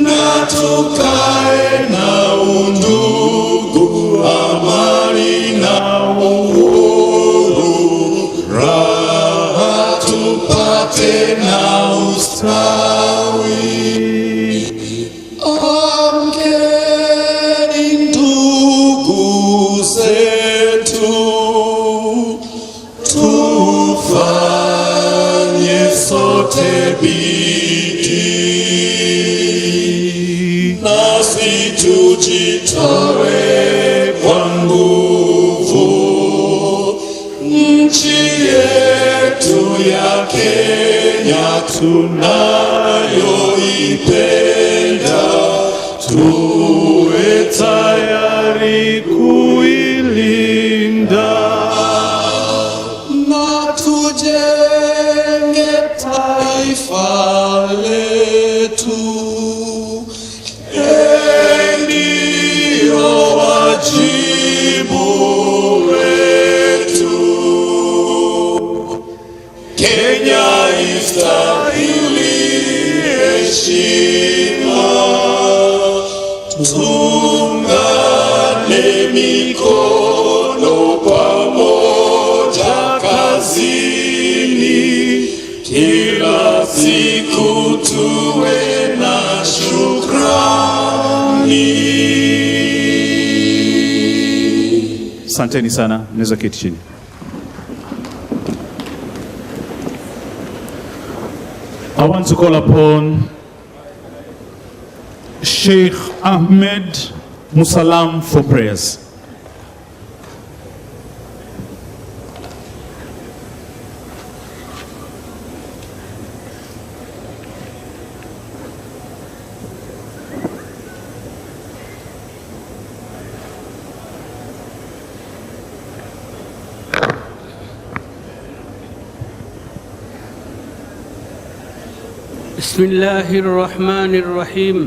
na tukae na undugu, amani na uhuru, raha tupate na ustawi. Amkeni ndugu zetu, tufanye sote bidii, nasi tujitoe kwa nguvu, nchi yetu ya Kenya tunayoipenda, tuwe tayari kuilinda na tujenge taifa letu. Ndio wajibu wetu. Kenya istahili heshima, tuungane mikono pamoja kazini, kila siku tuwe na shukrani. Asanteni sana, mnaweza keti chini. I want to call upon Sheikh Ahmed Musalam for prayers. بسم الله الرحمن الرحيم.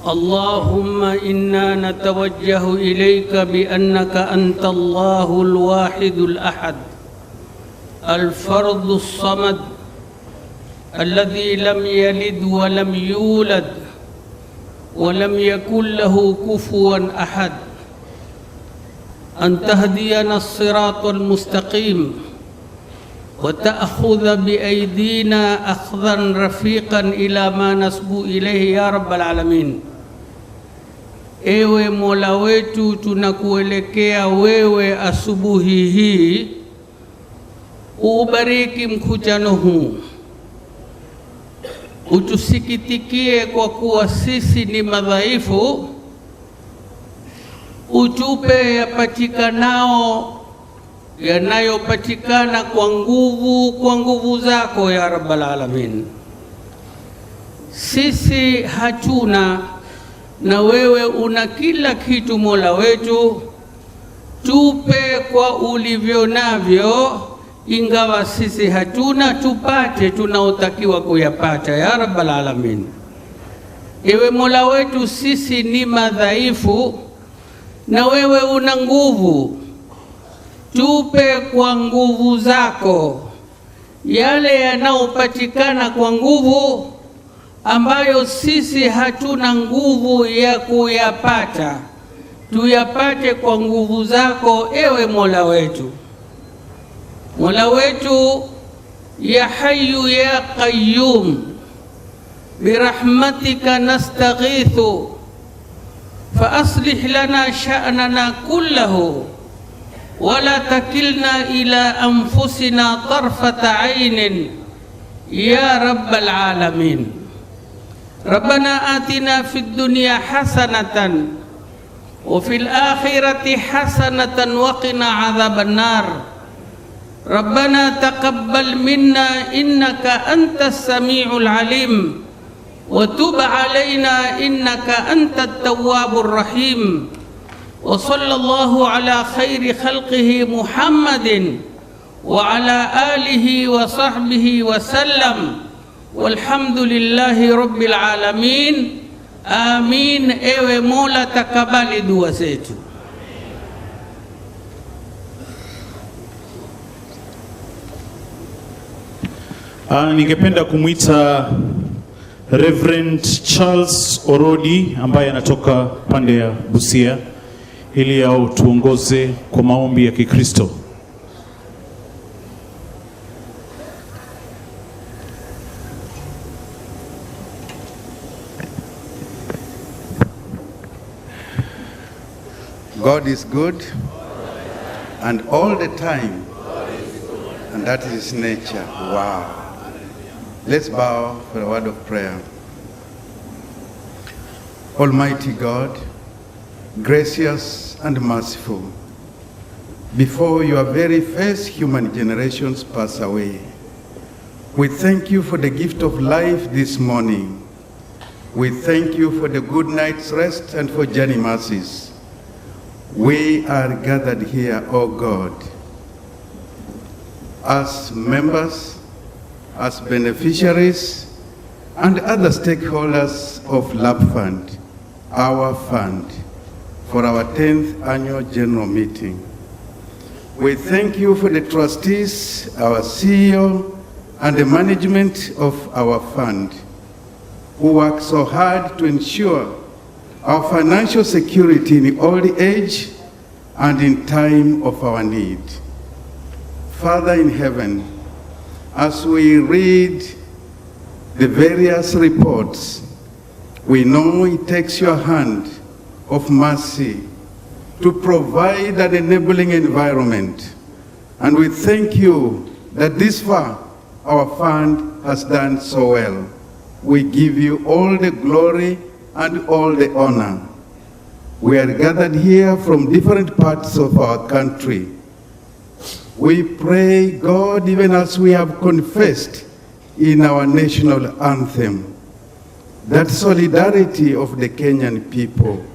اللهم إنا نتوجه إليك بأنك أنت الله الواحد الأحد الفرد الصمد الذي لم يلد ولم يولد ولم يكن له كفوا أحد، أن تهدينا الصراط المستقيم وتأخذ بأيدينا أخذا رفيقا إلى ما نسبو إليه يا رب العالمين. Ewe Mola wetu, tunakuelekea wewe asubuhi hii, ubariki mkutano huu, utusikitikie kwa kuwa sisi ni madhaifu, utupe yapatikanao yanayopatikana kwa nguvu zako ya Rabbal Alamin. Sisi hatuna na wewe una kila kitu Mola wetu, tupe kwa ulivyo navyo, ingawa sisi hatuna, tupate tunaotakiwa kuyapata ya Rabbal Alamin. Ewe Mola wetu, sisi ni madhaifu na wewe una nguvu, tupe kwa nguvu zako yale yanayopatikana kwa nguvu ambayo sisi hatuna nguvu ya kuyapata, tuyapate kwa nguvu zako ewe Mola wetu. Mola wetu, ya Hayyu ya Qayyum, birahmatika nastaghithu fa aslih lana sha'nana kullahu ولا تكلنا إلى أنفسنا طرفة عين يا رب العالمين. ربنا آتنا في الدنيا حسنة وفي الآخرة حسنة وقنا عذاب النار. ربنا تقبل منا إنك أنت السميع العليم وتب علينا إنك أنت التواب الرحيم. وصلى الله على خير خلقه محمد وعلى آله وصحبه وسلم والحمد لله رب العالمين. آمين. Ewe Mola, takabali dua zetu. Ningependa kumwita Reverend Charles Orodi ambaye anatoka pande ya Busia ili tuongoze kwa maombi ya Kikristo. God is good, and all the time, and that is his nature. Wow. Let's bow for a word of prayer. Almighty God, gracious and merciful, before your very first human generations pass away, we thank you for the gift of life this morning. We thank you for the good night's rest and for journey mercies. We are gathered here, O God, as members, as beneficiaries, and other stakeholders of LAPFUND, our fund, for our 10th annual general meeting. We thank you for the trustees, our CEO, and the management of our fund, who work so hard to ensure our financial security in old age and in time of our need. Father in heaven, as we read the various reports, we know it takes your hand of mercy to provide an enabling environment. And we thank you that this far our fund has done so well. We give you all the glory and all the honor. We are gathered here from different parts of our country. We pray, God, even as we have confessed in our national anthem, that solidarity of the Kenyan people,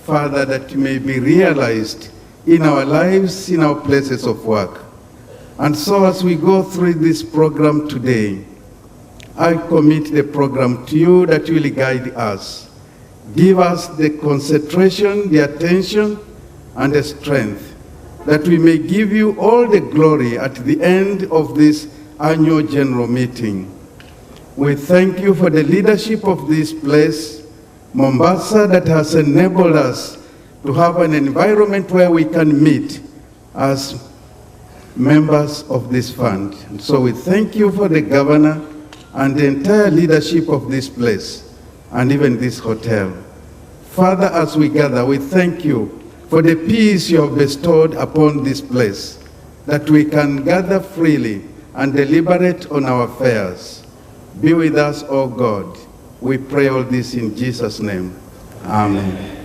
Father, that may be realized in our lives, in our places of work. And so as we go through this program today, I commit the program to you that will guide us. Give us the concentration, the attention, and the strength that we may give you all the glory at the end of this annual general meeting. We thank you for the leadership of this place, Mombasa, that has enabled us to have an environment where we can meet as members of this fund. And so we thank you for the governor and the entire leadership of this place and even this hotel. Father, as we gather, we thank you for the peace you have bestowed upon this place, that we can gather freely and deliberate on our affairs. Be with us, O God. We pray all this in Jesus' name. Amen.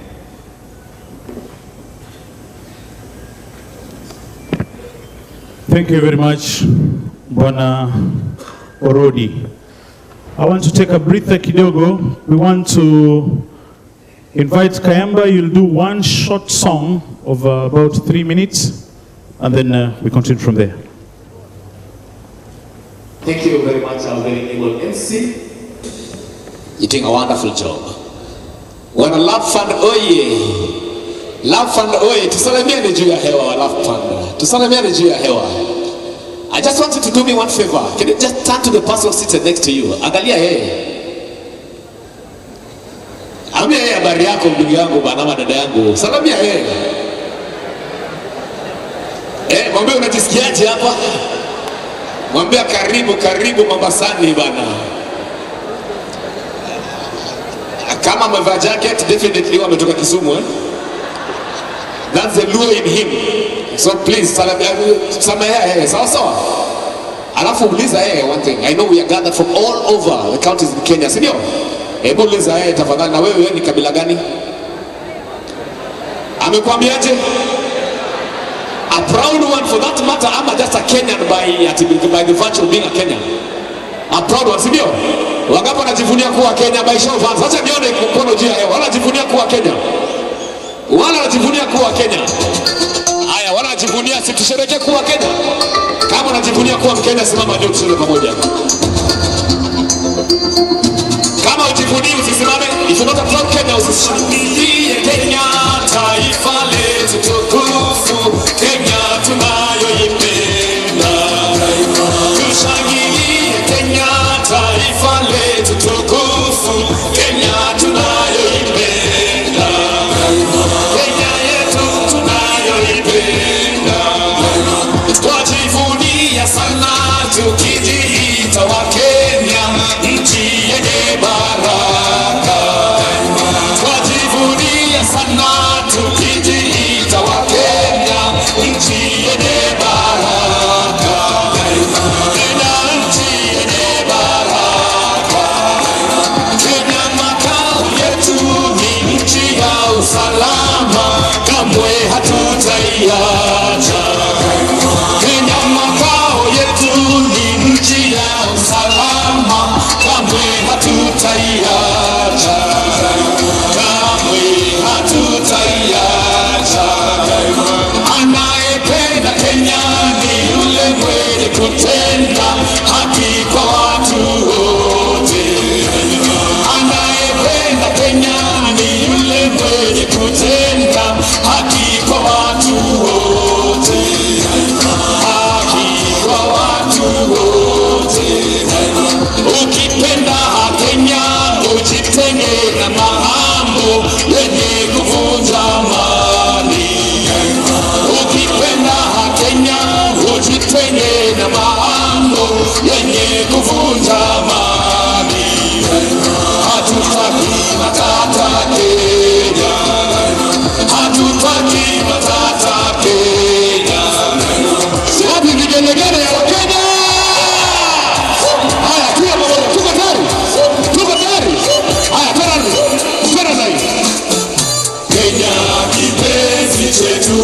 Thank you very much, Bwana Orodi. I want to take a breather kidogo. We want to invite Kayamba. You'll do one short song of about 3 minutes, and then we continue from there. Thank you very much, our very able MC. You're doing a wonderful job. Wana LAPFUND oye! LAPFUND oye! Tusalamiane juu ya hewa wa LAPFUND. Tusalamiane juu ya hewa. I just want you to do me one favor. Can you just turn to the person seated next to you? Angalia yeye. Ambia yeye habari yako ndugu yangu bana dada yangu. Salamia yeye. Mwambie unajisikiaje hapa? Mwambie karibu Mombasani bana. Kama amevaa jacket, definitely wametoka Kisumu That's the lure in him. So please, salamia sawa. Alafu uliza one thing. I know we are gathered from all over the counties in Kenya, si ndio? Hebu uliza tafadhali, na wewe ni kabila gani? Amekwambiaje? A proud one for that matter, ama just a Kenyan by the virtue of being a Kenyan. A proud one, si ndio? Wangapi wanajivunia kuwa Kenya by show of hands? Acha nione mkono juu ya hewa. Wanajivunia kuwa Kenya. Wanajivunia kuwa Kenya. Haya, wanajivunia, si tusherehekee kuwa Kenya. Kama unajivunia kuwa Mkenya, simama juu tuseme pamoja. Kama ujivunia usisimame. If you're not a proud Kenya, usishangilie Kenya, taifa letu tukufu. Kenya tunayoipenda. Tushangilie Kenya. kutenda haki kwa watu wote. Anayependa Kenya ni yule mwenye kutenda haki kwa watu wote. Haki kwa watu wote. Ukipenda Kenya ujitenge na mambo yenye kuvunja amani. Ukipenda Kenya ujitenge na mambo yenye kuvunja amani. Hatutaki matata Kenya, hatutaki matata Kenya. Wapi vigelegele ya Wakenya? Haya, tuya pamoja, tuko tayari? Tuko tayari? Haya, twende zaidi. Kenya kipenzi chetu,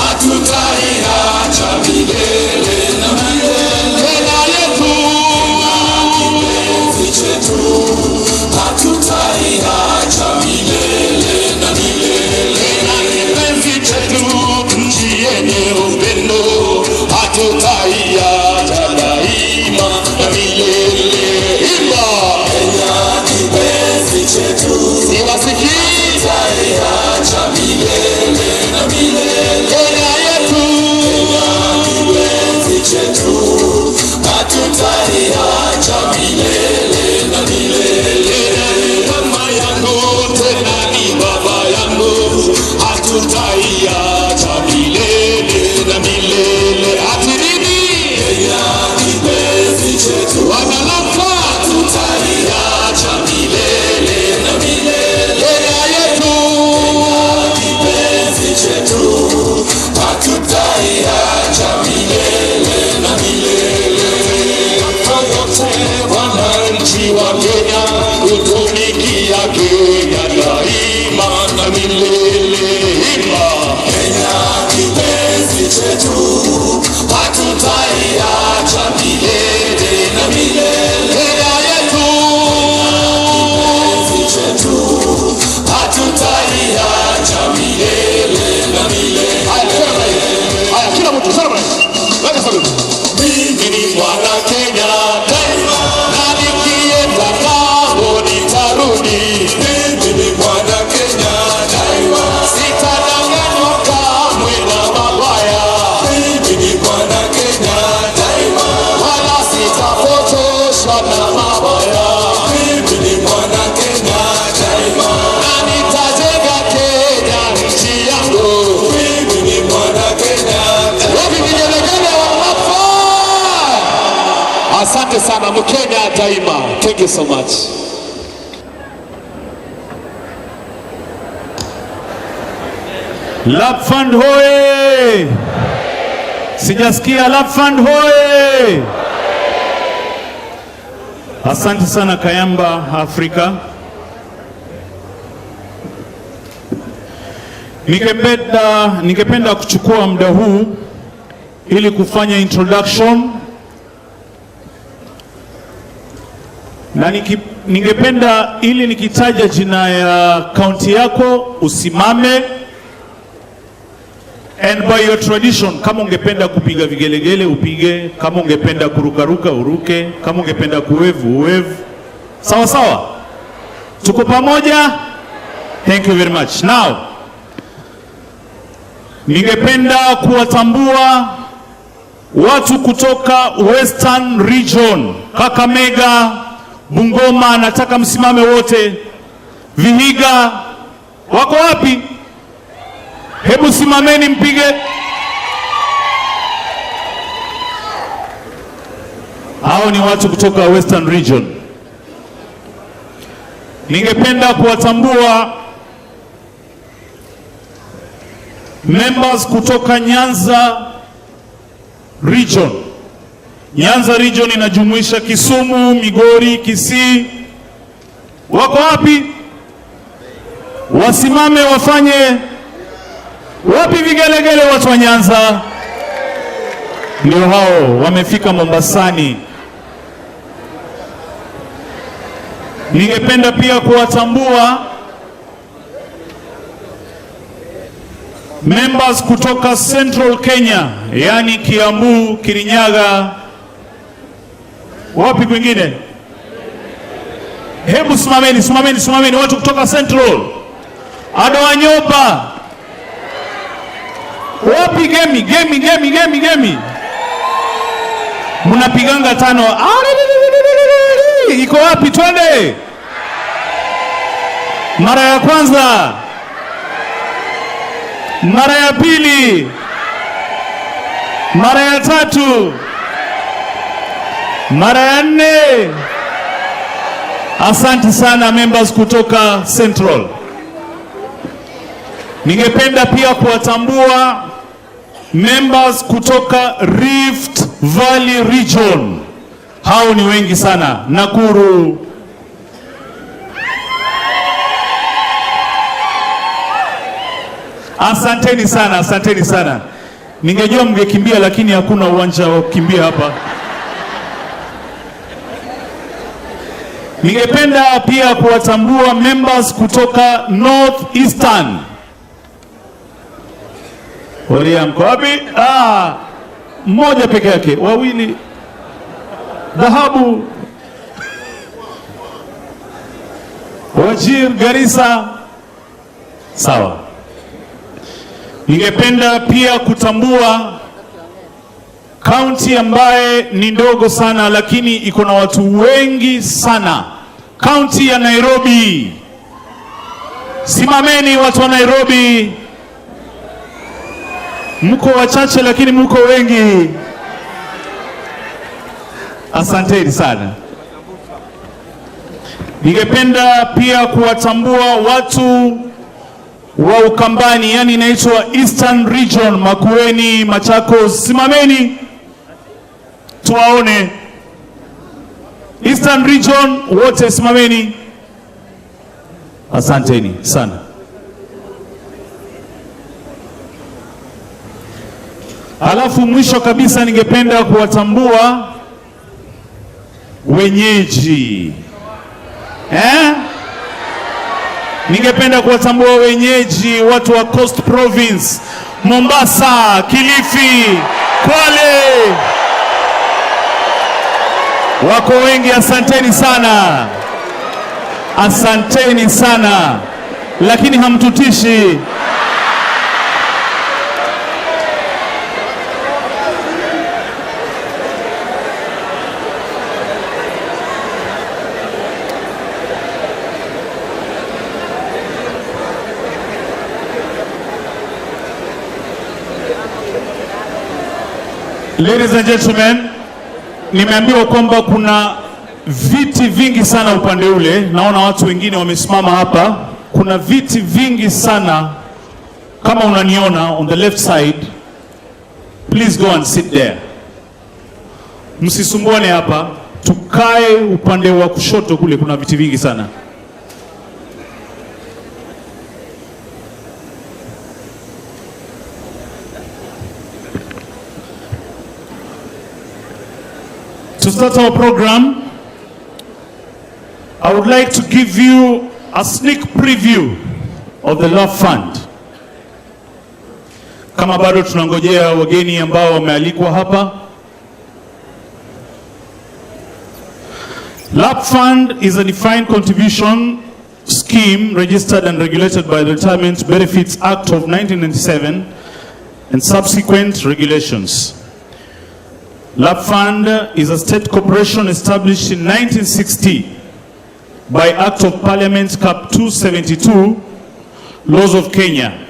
hatutaiacha milele na milele. Kenya yetu, kipenzi chetu, hatutaiacha milele na milele. Kenya kipenzi chetu, nchi yenye upendo, hatutaiacha daima na milele. Imba! Kenya kipenzi chetu, siwasikii, hatutaiacha milele na milele. Kenya yetu, Kenya kipenzi chetu, hatutaiacha milele na milele. Kenya ni mama yangu, tena ni baba yangu, hatutaiacha milele na milele. Ati nini? Kenya kipenzi chetu, wanalapa, hatutaiacha milele na milele. Kenya yetu, kipenzi chetu, hatutaiacha milele na milele. Wote wananchi wa Kenya kutumikia Kenya daima na milele. Imba! Kenya kipenzi chetu, hatutaiacha milele na milele. Kenya yetu, kipenzi chetu, hatutaiacha milele na milele. Haya, kila mtu sana bwana. Weka sababu. Mimi ni mwana Kenya daima, na nikienda ng'ambo nitarudi. Mimi ni mwana Kenya daima, sitadanganywa kamwe na mabaya. Mimi ni mwana Kenya daima, wala sitapotoshwa na mabaya. Mimi ni mwana Kenya daima, na nitajenga Kenya nchi yangu. Mimi ni mwana Kenya daima. Wapi vigelegele wanafa? Asante sana, Mkenya daima. Thank you so much. LAPFUND hoye! Sijasikia LAPFUND hoye! Asante sana Kayamba Afrika. Ningependa kuchukua muda huu ili kufanya introduction, na ningependa ili nikitaja jina ya kaunti yako usimame, and by your tradition, kama ungependa kupiga vigelegele upige, kama ungependa kurukaruka uruke, kama ungependa kuwevu uwevu. Sawa sawa? Tuko pamoja? Thank you very much. Now, ningependa kuwatambua watu kutoka Western Region, Kakamega, Bungoma. Nataka msimame wote. Vihiga wako wapi? Hebu simameni mpige. Hao ni watu kutoka Western Region. Ningependa kuwatambua members kutoka Nyanza Region. Nyanza Region inajumuisha Kisumu, Migori, Kisii. Wako wapi? Wasimame wafanye. Wapi vigelegele watu wa Nyanza? Ndio hao wamefika Mombasani. Ningependa pia kuwatambua Members kutoka Central Kenya, yani Kiambu, Kirinyaga, wapi kwingine? Hebu simameni watu kutoka Central. Adoanyoba. Wapi Gemi? Mnapiganga tano. Iko wapi? Twende. Mara ya kwanza. Mara ya pili. Mara ya tatu. Mara ya nne. Asante sana members kutoka Central. Ningependa pia kuwatambua members kutoka Rift Valley Region. Hao ni wengi sana. Nakuru. Asanteni sana. Ningejua mngekimbia lakini hakuna uwanja wa kukimbia hapa. Ningependa pia kuwatambua members kutoka North Eastern. Mko wapi? Mmoja peke yake, wawili. Dhahabu. Wajir, Garissa. Sawa. Ningependa pia kutambua kaunti ambaye ni ndogo sana lakini iko na watu wengi sana. Kaunti ya Nairobi. Simameni watu wa Nairobi. Mko wachache lakini mko wengi. Asanteni sana. Ningependa pia kuwatambua watu wa Ukambani, yani inaitwa Eastern Region, Makueni, Machakos. Simameni tuwaone. Eastern Region wote simameni. Asanteni sana. Alafu mwisho kabisa ningependa kuwatambua wenyeji. Ningependa kuwatambua wenyeji, watu wa Coast Province, Mombasa, Kilifi, Kwale. Wako wengi, asanteni sana. Lakini hamtutishi. Ladies and gentlemen, nimeambiwa kwamba kuna viti vingi sana upande ule. Naona watu wengine wamesimama hapa. Kuna viti vingi sana. Kama unaniona on the left side, please go and sit there. Msisumbuane hapa. Tukae upande wa kushoto kule, kuna viti vingi sana. To start our program, I would like to give you a sneak preview of the LAPFUND. Kama bado tunangojea wageni ambao wamealikwa hapa. LAPFUND is a defined contribution scheme registered and regulated by the Retirement Benefits Act of 1997 and subsequent regulations. LAPFUND is a state corporation established in 1960 by Act of Parliament Cap 272, Laws of Kenya.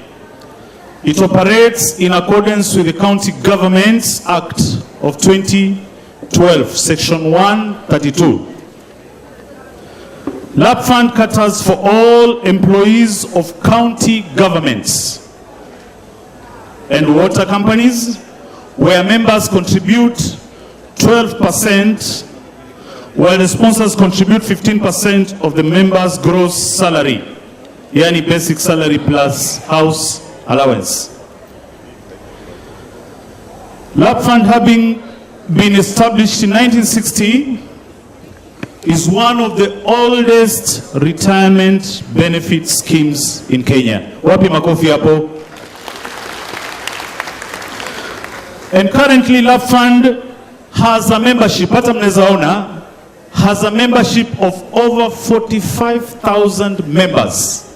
It operates in accordance with the County Governments Act of 2012, Section 132. LAPFUND caters for all employees of county governments and water companies, where members contribute 12%, while the sponsors contribute 15% of the members' gross salary, yani basic salary plus house allowance. LAPFUND, having been established in 1960, is one of the oldest retirement benefit schemes in Kenya. Wapi makofi hapo? And currently LAPFUND has a membership, hata mnaweza ona, has a membership of over 45,000 members.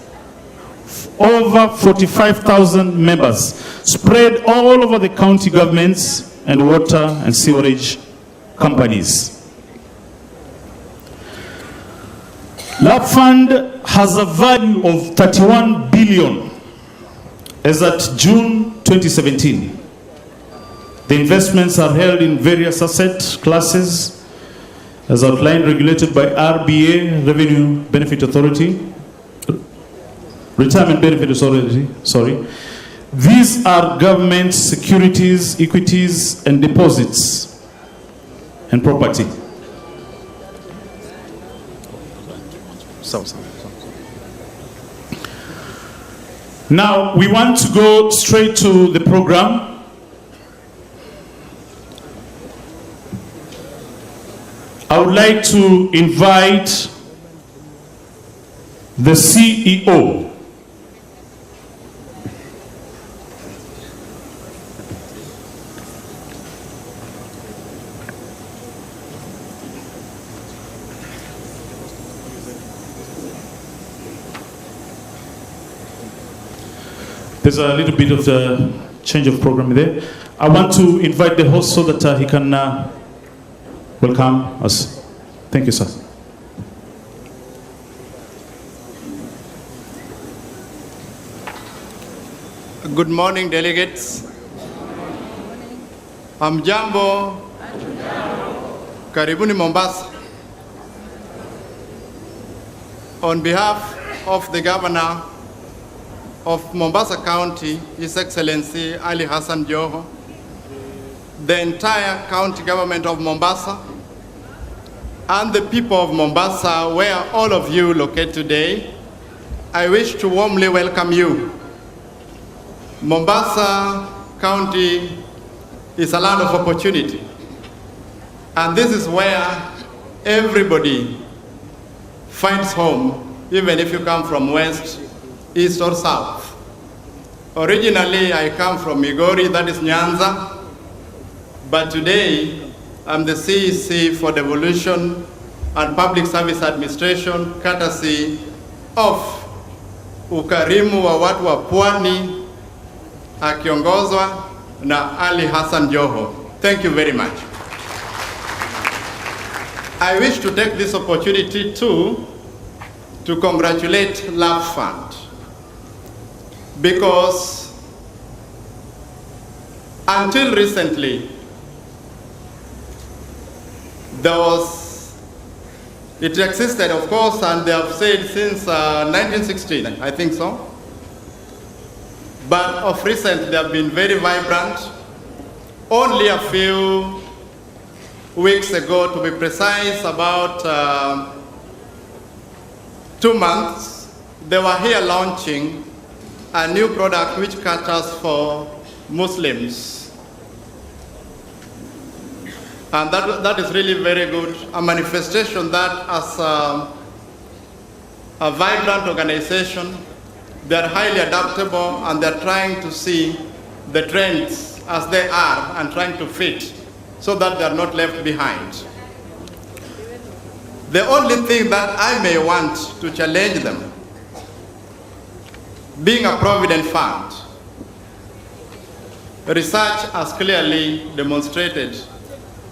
Over 45,000 members spread all over the county governments and water and sewerage companies. LAPFUND has a value of 31 billion as at June 2017. The investments are held in various asset classes as outlined, regulated by RBA, Revenue Benefit Authority, Retirement Benefit Authority, sorry. These are government securities, equities, and deposits and property. Now, we want to go straight to the program. I would like to invite the CEO. There's a little bit of the change of program there. I want to invite the host so that he can welcome us. Thank you, sir. Good morning, delegates. Hamjambo. Karibuni Mombasa. On behalf of the Governor of Mombasa County, His Excellency Ali Hassan Joho, the entire county government of Mombasa, and the people of Mombasa, where all of you locate today, I wish to warmly welcome you. Mombasa County is a land of opportunity, and this is where everybody finds home, even if you come from west, east, or south. Originally, I come from Migori, that is Nyanza, but today, I'm the CEC for Devolution and Public Service Administration, courtesy of ukarimu wa watu wa Pwani, akiongozwa na Ali Hassan Joho. Thank you very much. I wish to take this opportunity to congratulate LAPFUND, because until recently, it existed, of course, and they have said since 1916, I think so. But of recent, they have been very vibrant. Only a few weeks ago, to be precise, about 2 months, they were here launching a new product which caters for Muslims. And that is really very good, a manifestation that as a vibrant organization, they are highly adaptable and they're trying to see the trends as they are and trying to fit so that they're not left behind. The only thing that I may want to challenge them, being a provident fund, research has clearly demonstrated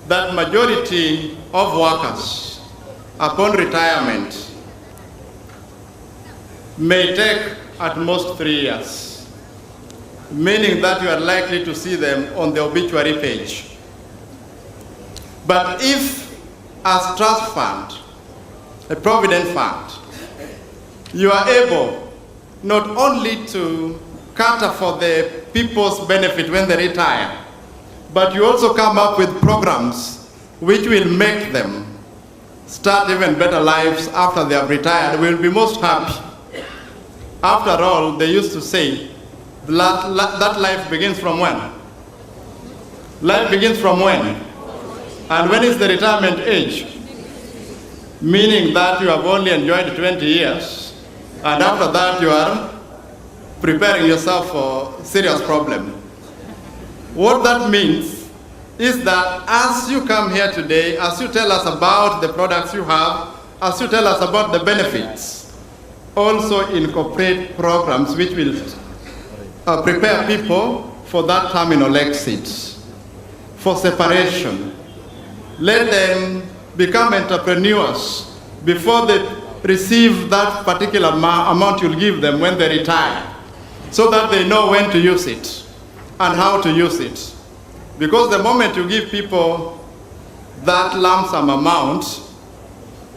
that majority of workers upon retirement may take at most 3 years, meaning that you are likely to see them on the obituary page. But if, as trust fund, a provident fund, you are able not only to cater for the people's benefit when they retire, but you also come up with programs which will make them start even better lives after they have retired. We'll be most happy. After all, they used to say that life begins from when? Life begins from when? And when is the retirement age? Meaning that you have only enjoyed 20 years, and after that you are preparing yourself for serious problem. What that means is that as you come here today, as you tell us about the products you have, as you tell us about the benefits, also incorporate programs which will prepare people for that terminal exit, for separation. Let them become entrepreneurs before they receive that particular amount you'll give them when they retire, so that they know when to use it and how to use it. Because the moment you give people that lump sum amount,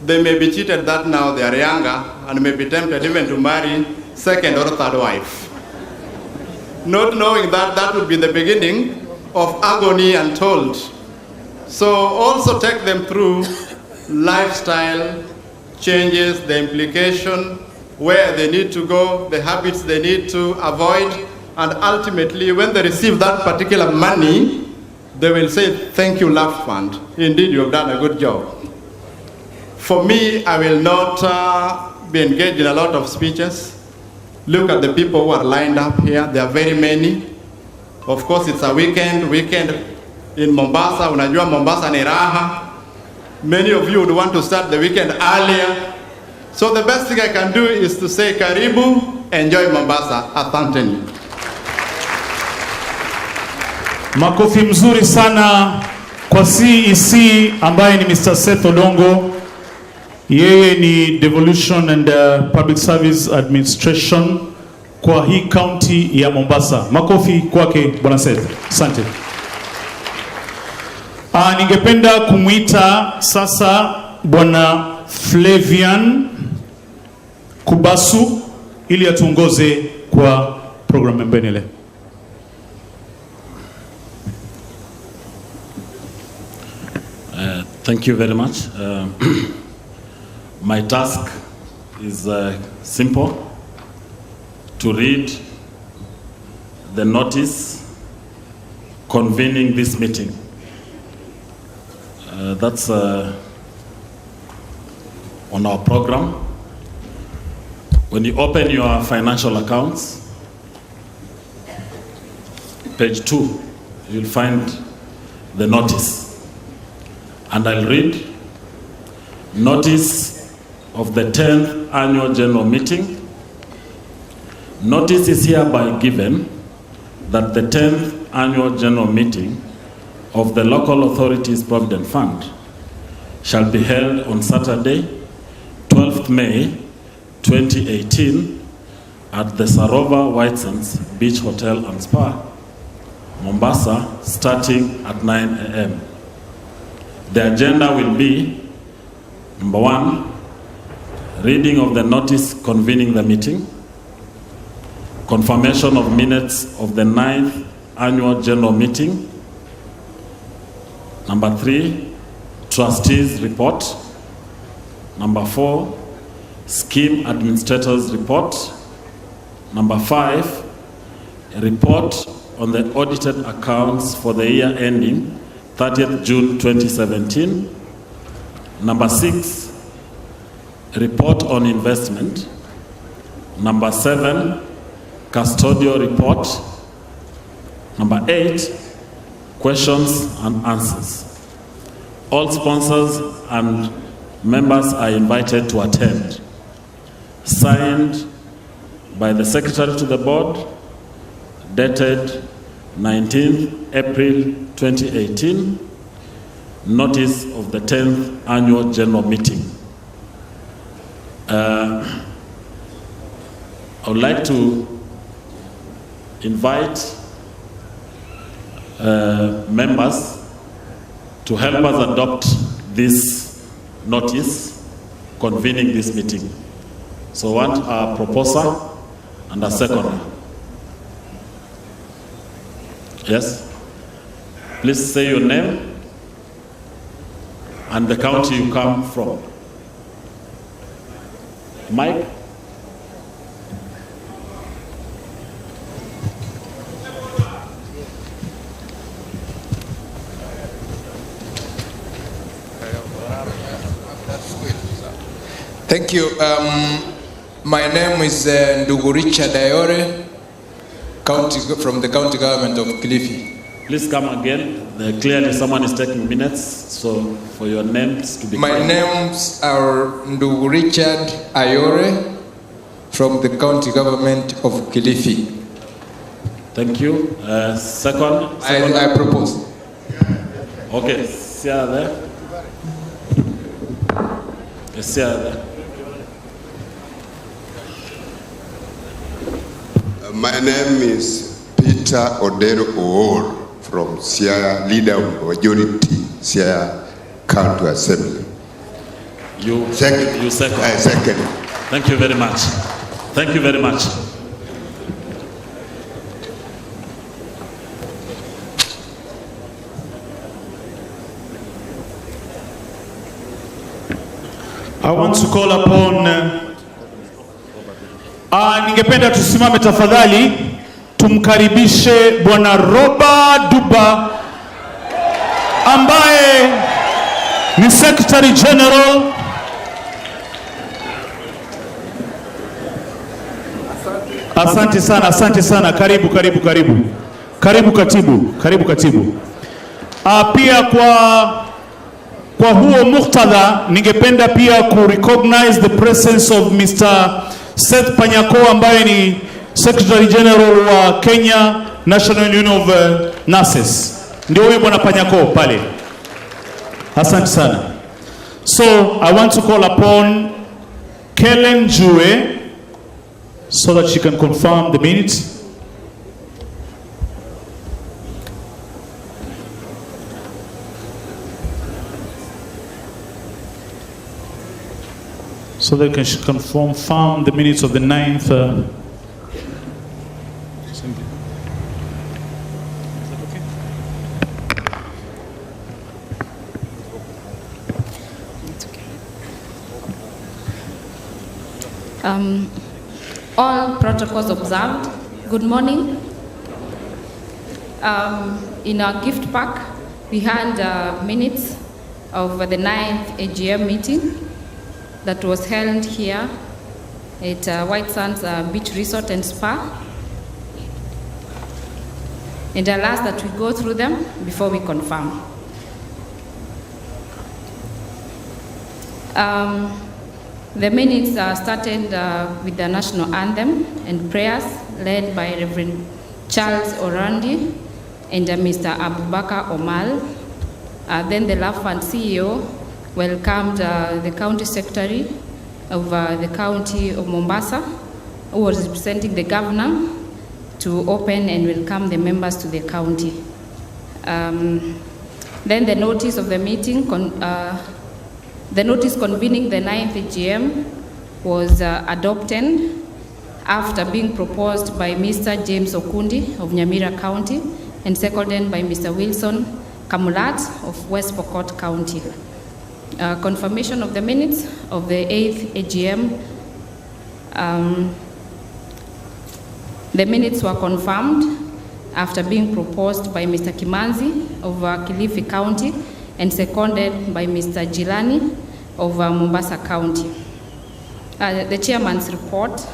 they may be cheated that now they are younger and may be tempted even to marry second or third wife, not knowing that that would be the beginning of agony untold. So also take them through lifestyle changes, the implication, where they need to go, the habits they need to avoid, and ultimately when they receive that particular money, they will say, thank you, LAPFUND. Indeed, you have done a good job. For me, I will not be engaged in a lot of speeches. Look at the people who are lined up here. There are very many. Of course, it's a weekend in Mombasa. Unajua Mombasa ni raha. Many of you would want to start the weekend earlier. So the best thing I can do is to say, karibu, enjoy Mombasa. Asanteni. Makofi mzuri sana kwa CEC ambaye ni Mr. Seth Odongo. Yeye ni Devolution and Public Service Administration kwa hii county ya Mombasa. Makofi kwake Bwana Seth. Asante. Ningependa kumuita sasa Bwana Flavian Kubasu ili atuongoze kwa program mbele. Thank you very much. My task is simple: to read the notice convening this meeting. That's on our program. When you open your financial accounts, page 2, you'll find the notice. And I'll read: notice of the 10th annual general meeting. Notice is hereby given that the 10th annual general meeting of the Local Authorities Provident Fund shall be held on Saturday, 12th May 2018 at the Sarova White Sands Beach Hotel and Spa, Mombasa, starting at 9 a.m. The agenda will be: number 1, reading of the notice convening the meeting, confirmation of minutes of the 9th annual general meeting, number 3, trustees report, number 4, scheme administrators report, number 5, a report on the audited accounts for the year ending 30th June 2017. Number 6, report on investment. Number 7, custodial report. Number 8, questions and answers. All sponsors and members are invited to attend. Signed by the Secretary to the Board, dated 19th April 2018, notice of the 10th annual general meeting. I would like to invite members to help us adopt this notice convening this meeting. So I want a proposer and a seconder. Yes? Please say your name and the county you come from. Mike? Thank you. My name is Ndugu Richard Ayore, from the county government of Kilifi. Please come again. Clearly someone is taking minutes, so for your names to be My clear. names are Ndugu Richard Ayore from the county government of Kilifi. Thank you. Second? I propose. Okay, see her there. See her there. My name is Peter Odero Oor from Siaya, leader of majority, Siaya County Assembly. You second. You second. I second. Thank you very much. Thank you very much. I want to call upon ningependa tusimame tafadhali, tumkaribishe Bwana Roba Duba ambaye ni Secretary General. Asante sana, asante sana. Karibu katibu. Pia kwa huo muktadha ningependa pia ku recognize the presence of Mr. Seth Panyako ambaye ni Secretary General wa Kenya National Union of Nurses. Ndio huyo bwana Panyako pale. Asante sana. So I want to call upon Kellen Jue so that she can confirm the minutes. So they can confirm the minutes of the 9th. Assembly. Is that okay? It's okay. All protocols observed. Good morning. In our gift pack, we had minutes of the 9th AGM meeting that was held here at White Sands Beach Resort and Spa. And I'll ask that we go through them before we confirm. The minutes started with the national anthem and prayers led by Reverend Charles Orandi and Mr. Abubakar Omal. Then the LAPFUND CEO welcomed the county secretary of the county of Mombasa, who was representing the governor, to open and welcome the members to the county. Then the notice of the meeting, the notice convening the 9th AGM was adopted after being proposed by Mr. James Okundi of Nyamira County and seconded by Mr. Wilson Kamulat of West Pokot County. Confirmation of the minutes of the 8th AGM. The minutes were confirmed after being proposed by Mr. Kimanzi of Kilifi County and seconded by Mr. Jilani of Mombasa County. The chairman's report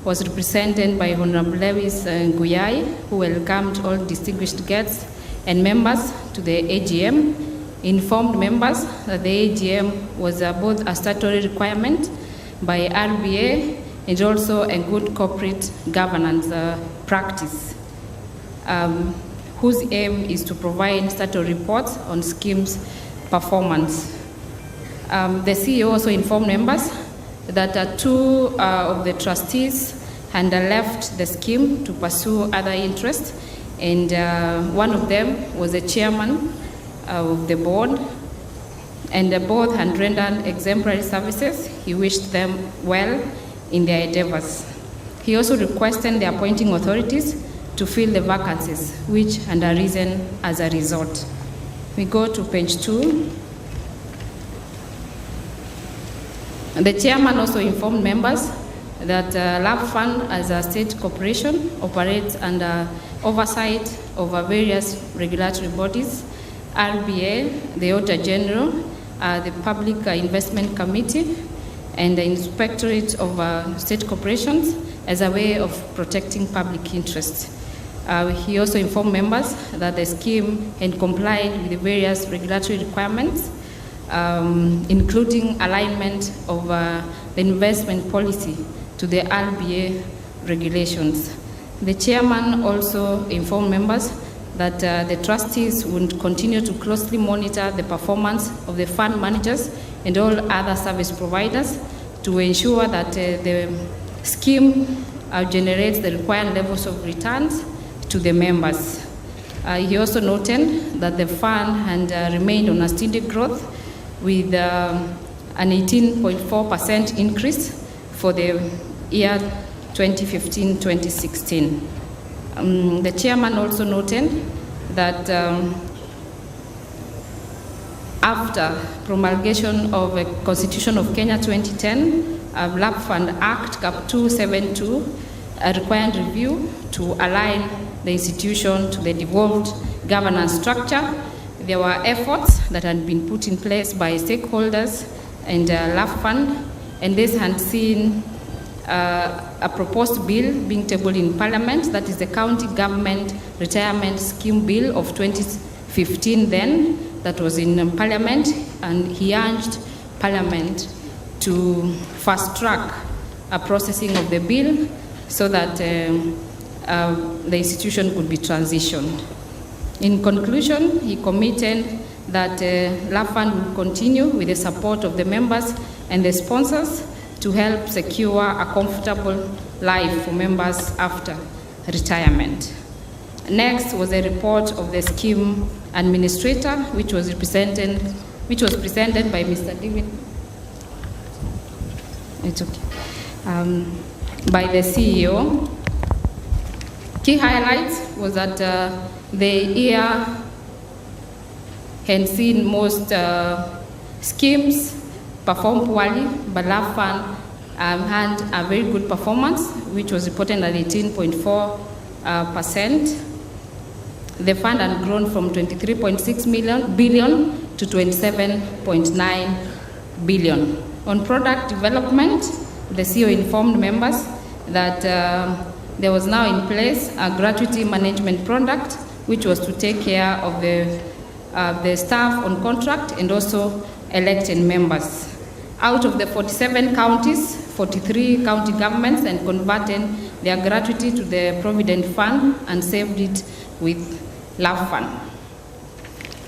was represented by Honorable Lewis Nguyai, who welcomed all distinguished guests and members to the AGM, informed members that the AGM was both a statutory requirement by RBA and also a good corporate governance practice, whose aim is to provide statutory reports on schemes' performance. The CEO also informed members that two of the trustees had left the scheme to pursue other interests, and one of them was the chairman of the board, and both had rendered exemplary services. He wished them well in their endeavors. He also requested the appointing authorities to fill the vacancies which had arisen as a result. We go to page 2. The chairman also informed members that LAPFUND as a state corporation operates under oversight of various regulatory bodies, RBA, the Auditor General, the Public Investment Committee, and the Inspectorate of State Corporations as a way of protecting public interest. He also informed members that the scheme had complied with the various regulatory requirements, including alignment of the investment policy to the RBA regulations. The chairman also informed members that the trustees would continue to closely monitor the performance of the fund managers and all other service providers to ensure that the scheme generates the required levels of returns to the members. He also noted that the fund had remained on a steady growth with an 18.4% increase for the year 2015-2016. The chairman also noted that after promulgation of the Constitution of Kenya 2010, LAPFUND Act Cap 272 required review to align the institution to the devolved governance structure. There were efforts that had been put in place by stakeholders and LAPFUND, and this had seen a proposed bill being tabled in Parliament, that is the County Government Retirement Scheme Bill of 2015 then, that was in Parliament, and he urged Parliament to fast-track a processing of the bill so that the institution could be transitioned. In conclusion, he committed that LAPFUND will continue with the support of the members and the sponsors to help secure a comfortable life for members after retirement. Next was a report of the scheme administrator, which was presented by Mr. David. It's okay. By the CEO. Key highlights was that the year had seen most schemes perform poorly, but LAPFUND had a very good performance, which was reported at 18.4%. The fund had grown from 23.6 billion to 27.9 billion. On product development, the CEO informed members that there was now in place a gratuity management product, which was to take care of the staff on contract and also elected members. Out of the 47 counties, 43 county governments and converted their gratuity to the Provident Fund and saved it with LAPFUND.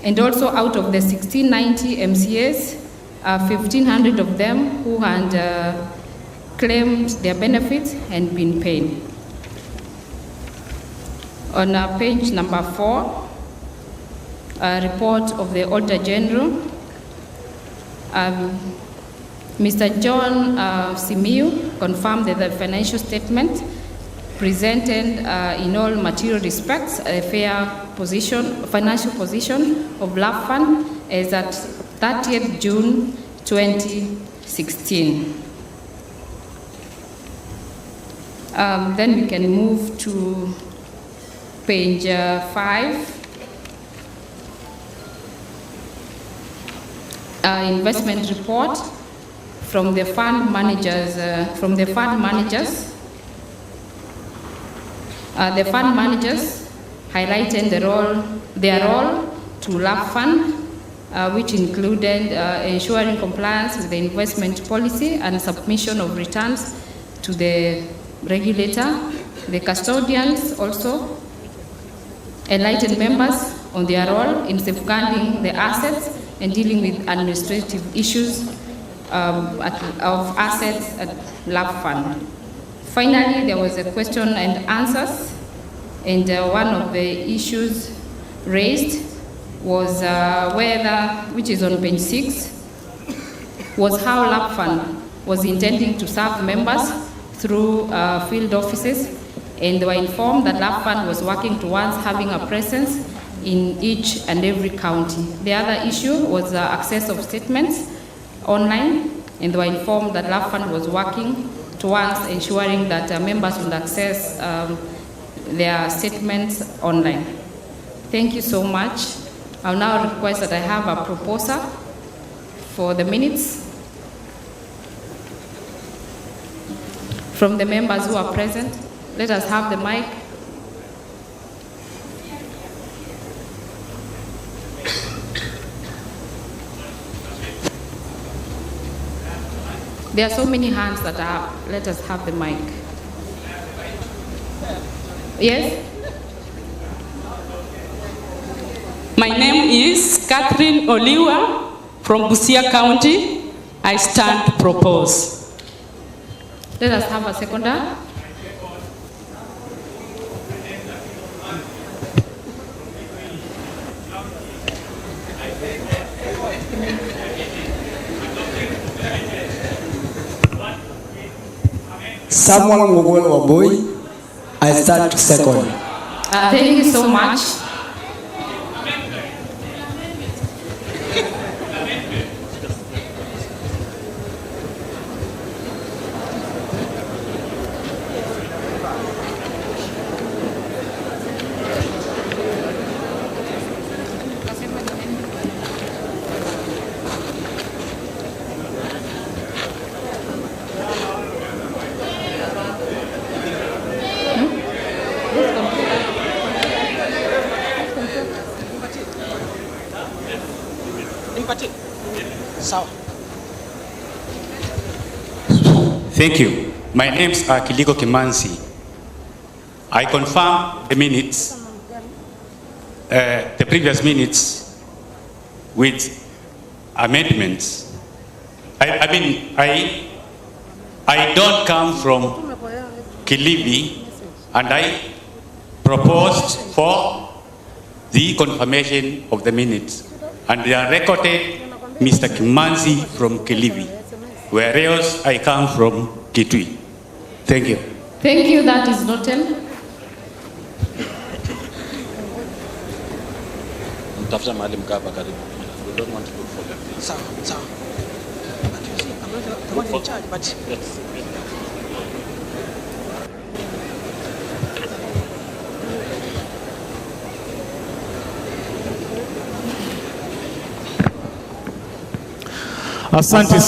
And also out of the 1690 MCAs, 1,500 of them who had claimed their benefits and been paid. On page number 4, a report of the Auditor General. Mr. John Simiyu confirmed that the financial statement presented in all material respects a fair financial position of LAPFUND as at 30th June 2016. Then we can move to page 5. Investment report from the fund managers. The fund managers highlighted their role to LAPFUND, which included ensuring compliance with the investment policy and submission of returns to the regulator. The custodians also enlightened members on their role in safeguarding the assets and dealing with administrative issues of assets at LAPFUND. Finally, there was a question and answers, and one of the issues raised was which is on page 6, was how LAPFUND was intending to serve members through field offices, and they were informed that LAPFUND was working towards having a presence in each and every county. The other issue was access of statements online, and they were informed that LAPFUND was working towards ensuring that members would access their statements online. Thank you so much. I'll now request that I have a proposer for the minutes from the members who are present. Let us have the mic. There are so many hands that are up. Let us have the mic. Yes? My name is Catherine Oliwa from Busia County. I stand to propose. Let us have a seconder. Samuel Mugwel Wabui, I stand to second. Thank you so much. Thank you. My name is Kiliko Kimanzi. I confirm the minutes, the previous minutes with amendments. I don't come from Kilifi, and I proposed for the confirmation of the minutes. And they are recorded Mr. Kimanzi from Kilifi, whereas I come from Kitui. Thank you. Thank you, that is noted. Tafuta mahali mkapa karibu. We don't want to look for them. Sawa, sawa. But you see, I'm not the one in charge, but yes. Asante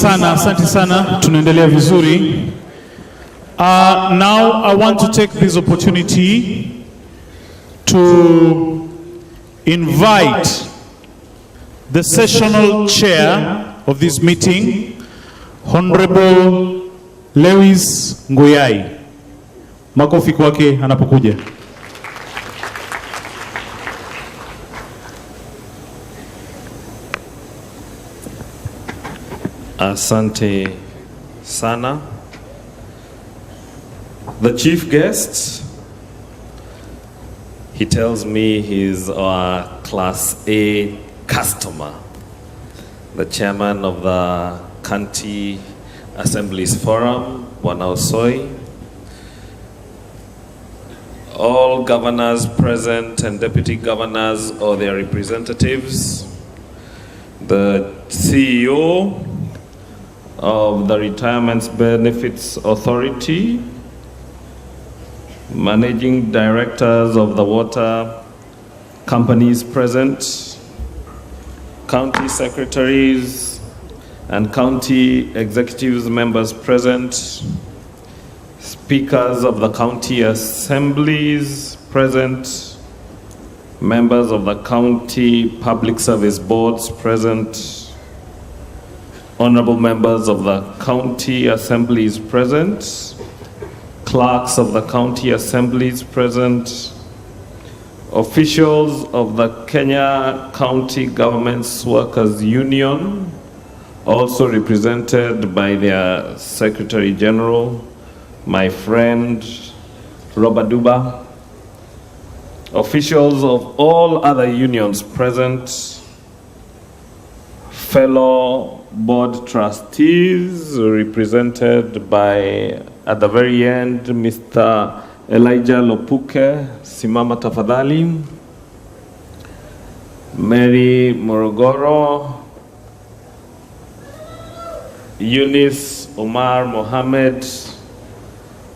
sana, tunaendelea vizuri. Now I want to take this opportunity to invite the sessional chair of this meeting, Honorable Lewis Nguyai. Makofi kwake anapokuja. Asante sana. The chief guest, he tells me he's our Class A customer, the chairman of the County Assemblies Forum, Wanaosoi, all governors present and deputy governors or their representatives, the CEO of the Retirement Benefits Authority, managing directors of the water companies present, county secretaries and county executives members present, speakers of the county assemblies present, members of the county public service boards present, honorable members of the county assemblies present, clerks of the county assemblies present, officials of the Kenya County Governments Workers Union, also represented by their Secretary General, my friend Robert Duba, officials of all other unions present, fellow board trustees represented by, at the very end, Mr. Elijah Lopuke, Simama Tafadhali, Mary Morogoro, Eunice Omar Mohammed,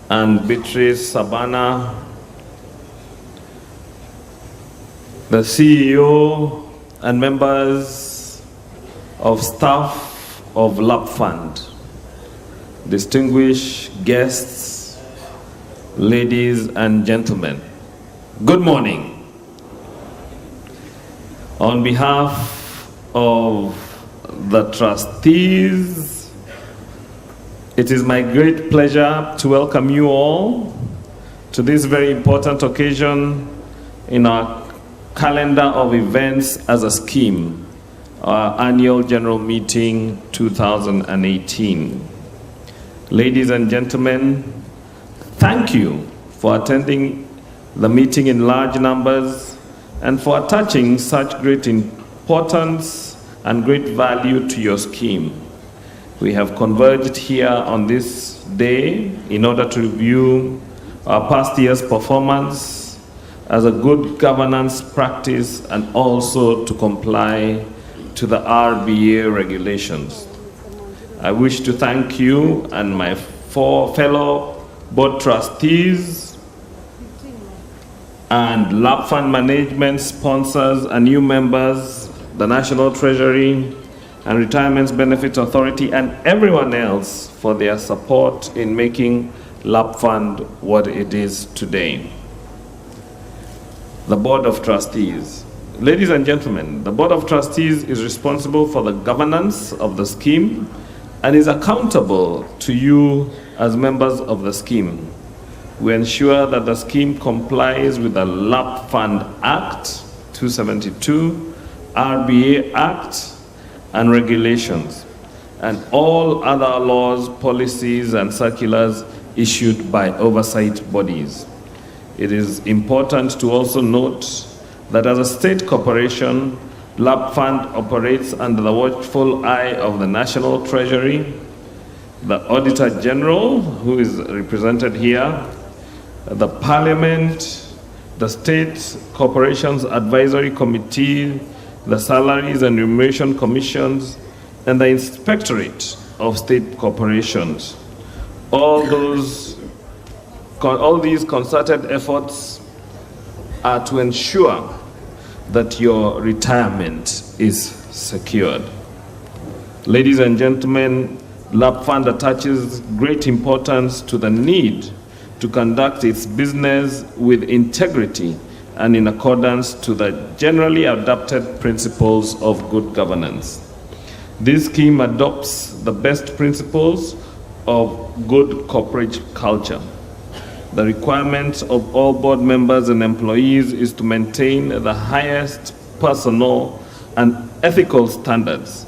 and Beatrice Sabana, the CEO and members of staff of LAPFUND, distinguished guests, ladies and gentlemen, good morning. On behalf of the trustees It is my great pleasure to welcome you all to this very important occasion in our calendar of events as a scheme, our annual general meeting 2018. Ladies and gentlemen, thank you for attending the meeting in large numbers and for attaching such great importance and great value to your scheme. We have converged here on this day in order to review our past year's performance as a good governance practice and also to comply to the RBA regulations. I wish to thank you and my four fellow board trustees and LAPFUND management sponsors and new members, the National Treasury and Retirement Benefits Authority, and everyone else for their support in making LAPFUND what it is today. The Board of Trustees. Ladies and gentlemen, the Board of Trustees is responsible for the governance of the scheme and is accountable to you as members of the scheme. We ensure that the scheme complies with the LAPFUND Act 272, RBA Act, and regulations, and all other laws, policies, and circulars issued by oversight bodies. It is important to also note that as a state corporation, LAPFUND operates under the watchful eye of the National Treasury, the Auditor General, who is represented here, the Parliament, the State Corporations Advisory Committee, the Salaries and Remuneration Commissions, and the Inspectorate of State Corporations. All these concerted efforts are to ensure that your retirement is secured. Ladies and gentlemen, LAPFUND attaches great importance to the need to conduct its business with integrity and in accordance to the generally adopted principles of good governance. This scheme adopts the best principles of good corporate culture. The requirement of all board members and employees is to maintain the highest personal and ethical standards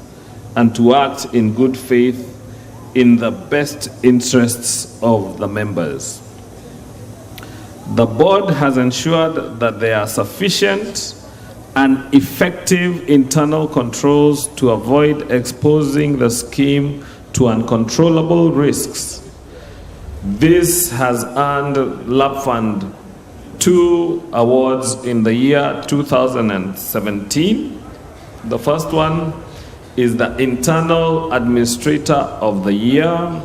and to act in good faith in the best interests of the members. The board has ensured that there are sufficient and effective internal controls to avoid exposing the scheme to uncontrollable risks. This has earned LAPFUND 2 awards in the year 2017. The first one is the Internal Administrator of the Year,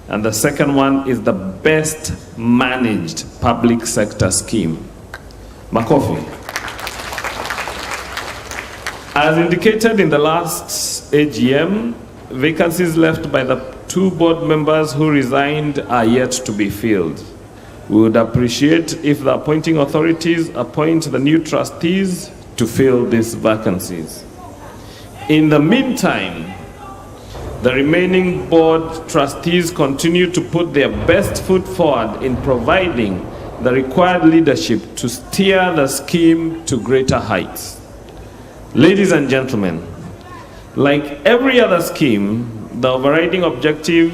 and the second one is the Best Managed Public Sector Scheme. Makofi. As indicated in the last AGM, vacancies left by the 2 board members who resigned are yet to be filled. We would appreciate if the appointing authorities appoint the new trustees to fill these vacancies. In the meantime, the remaining board trustees continue to put their best foot forward in providing the required leadership to steer the scheme to greater heights. Ladies and gentlemen, like every other scheme, the overriding objective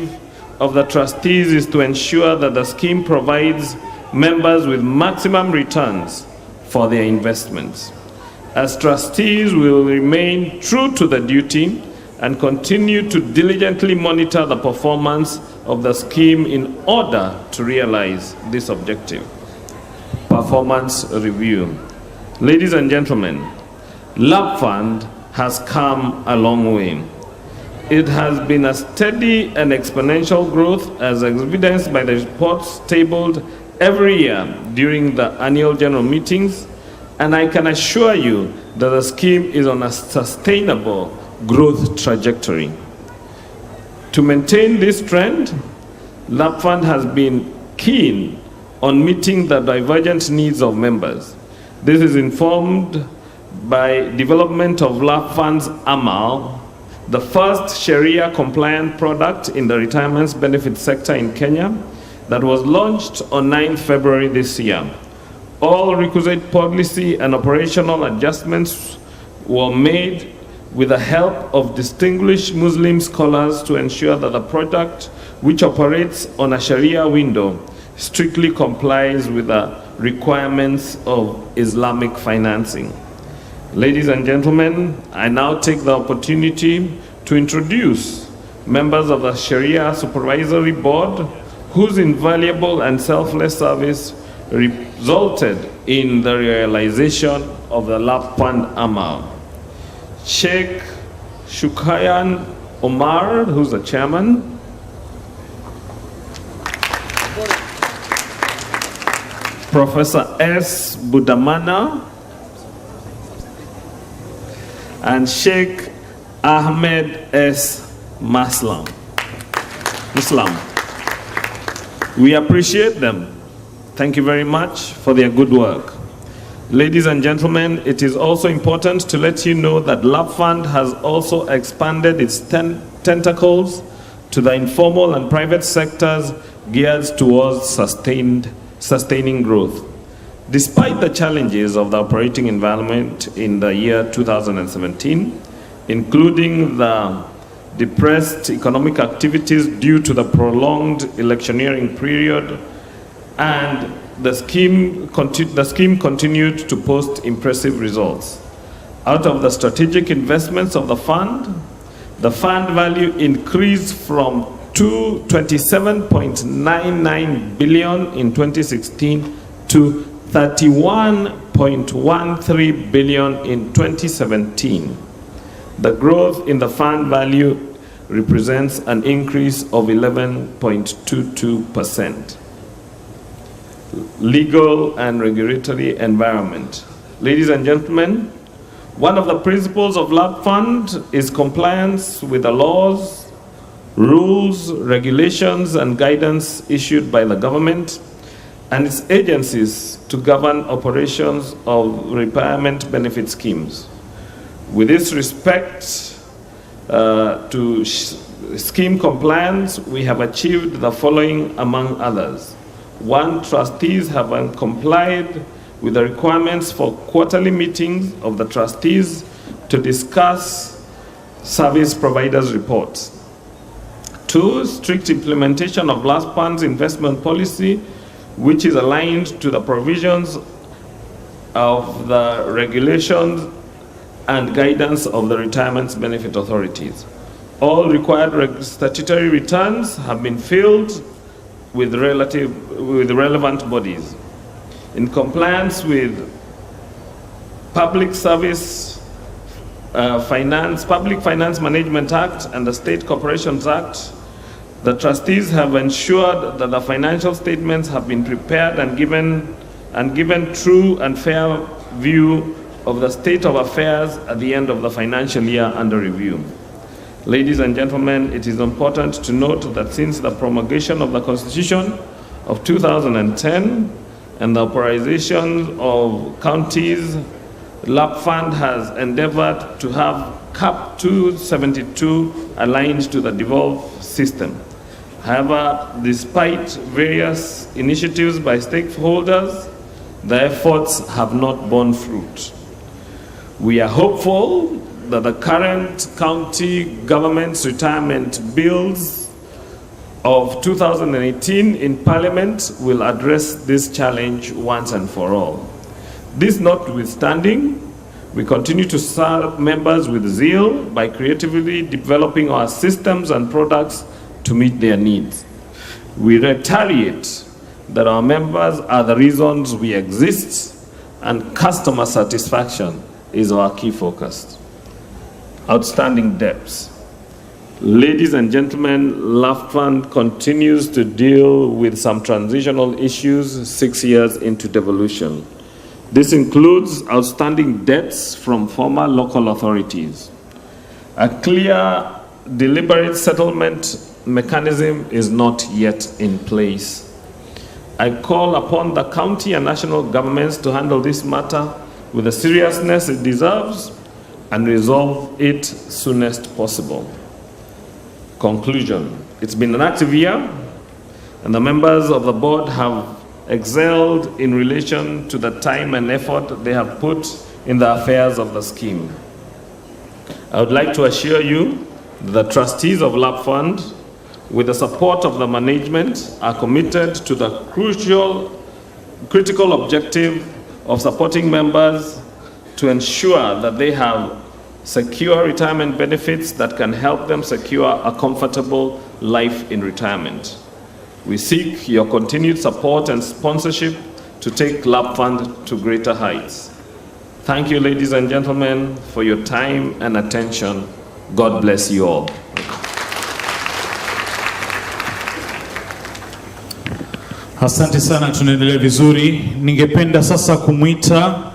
of the trustees is to ensure that the scheme provides members with maximum returns for their investments. As trustees, we will remain true to the duty and continue to diligently monitor the performance of the scheme in order to realize this objective. Performance review. Ladies and gentlemen, LAPFUND has come a long way. It has been a steady and exponential growth as evidenced by the reports tabled every year during the annual general meetings, and I can assure you that the scheme is on a sustainable growth trajectory. To maintain this trend, LAPFUND has been keen on meeting the divergent needs of members. This is informed by development of LAPFUND's AMAL, the first Sharia-compliant product in the retirement benefit sector in Kenya that was launched on 9 February this year. All requisite policy and operational adjustments were made with the help of distinguished Muslim scholars to ensure that the product, which operates on a Sharia window, strictly complies with the requirements of Islamic financing. Ladies and gentlemen, I now take the opportunity to introduce members of the Sharia Supervisory Board whose invaluable and selfless service resulted in the realization of the LAPFUND Amal. Sheikh Shukhayan Omar, who's the chairman. Professor S. Budamana. And Sheikh Ahmed S. Muslim. We appreciate them. Thank you very much for their good work. Ladies and gentlemen, it is also important to let you know that LAPFUND has also expanded its tentacles to the informal and private sectors geared towards sustaining growth. Despite the challenges of the operating environment in the year 2017, including the depressed economic activities due to the prolonged electioneering period, and the scheme continued to post impressive results. Out of the strategic investments of the fund value increased from 27.99 billion in 2016 to 31.13 billion in 2017. The growth in the fund value represents an increase of 11.22%. Legal and regulatory environment. Ladies and gentlemen, one of the principles of LAPFUND is compliance with the laws, rules, regulations, and guidance issued by the government and its agencies to govern operations of retirement benefit schemes. With this respect to scheme compliance, we have achieved the following among others. 1, trustees have complied with the requirements for quarterly meetings of the trustees to discuss service providers' reports. 2, strict implementation of LAPFUND's investment policy, which is aligned to the provisions of the regulations and guidance of the retirement benefit authorities. All required statutory returns have been filed with relevant bodies. In compliance with Public Finance Management Act and the State Corporations Act, the trustees have ensured that the financial statements have been prepared and given true and fair view of the state of affairs at the end of the financial year under review. Ladies and gentlemen, it is important to note that since the promulgation of the Constitution of 2010 and the authorization of counties, LAPFUND has endeavored to have CAP 272 aligned to the devolved system. However, despite various initiatives by stakeholders, the efforts have not borne fruit. We are hopeful that the current county government's retirement bills of 2018 in Parliament will address this challenge once and for all. This notwithstanding, we continue to serve members with zeal by creatively developing our systems and products to meet their needs. We reiterate that our members are the reasons we exist, and customer satisfaction is our key focus. Outstanding debts. Ladies and gentlemen, LAPFUND continues to deal with some transitional issues 6 years into devolution. This includes outstanding debts from former local authorities. A clear, deliberate settlement mechanism is not yet in place. I call upon the county and national governments to handle this matter with the seriousness it deserves, and resolve it soonest possible. Conclusion. It's been an active year, and the members of the board have excelled in relation to the time and effort they have put in the affairs of the scheme. I would like to assure you that the trustees of LAPFUND, with the support of the management, are committed to the critical objective of supporting members to ensure that they have secure retirement benefits that can help them secure a comfortable life in retirement. We seek your continued support and sponsorship to take LAPFUND to greater heights. Thank you, ladies and gentlemen, for your time and attention. God bless you all. Asante sana, tunaendelea vizuri. Ningependa sasa kumwita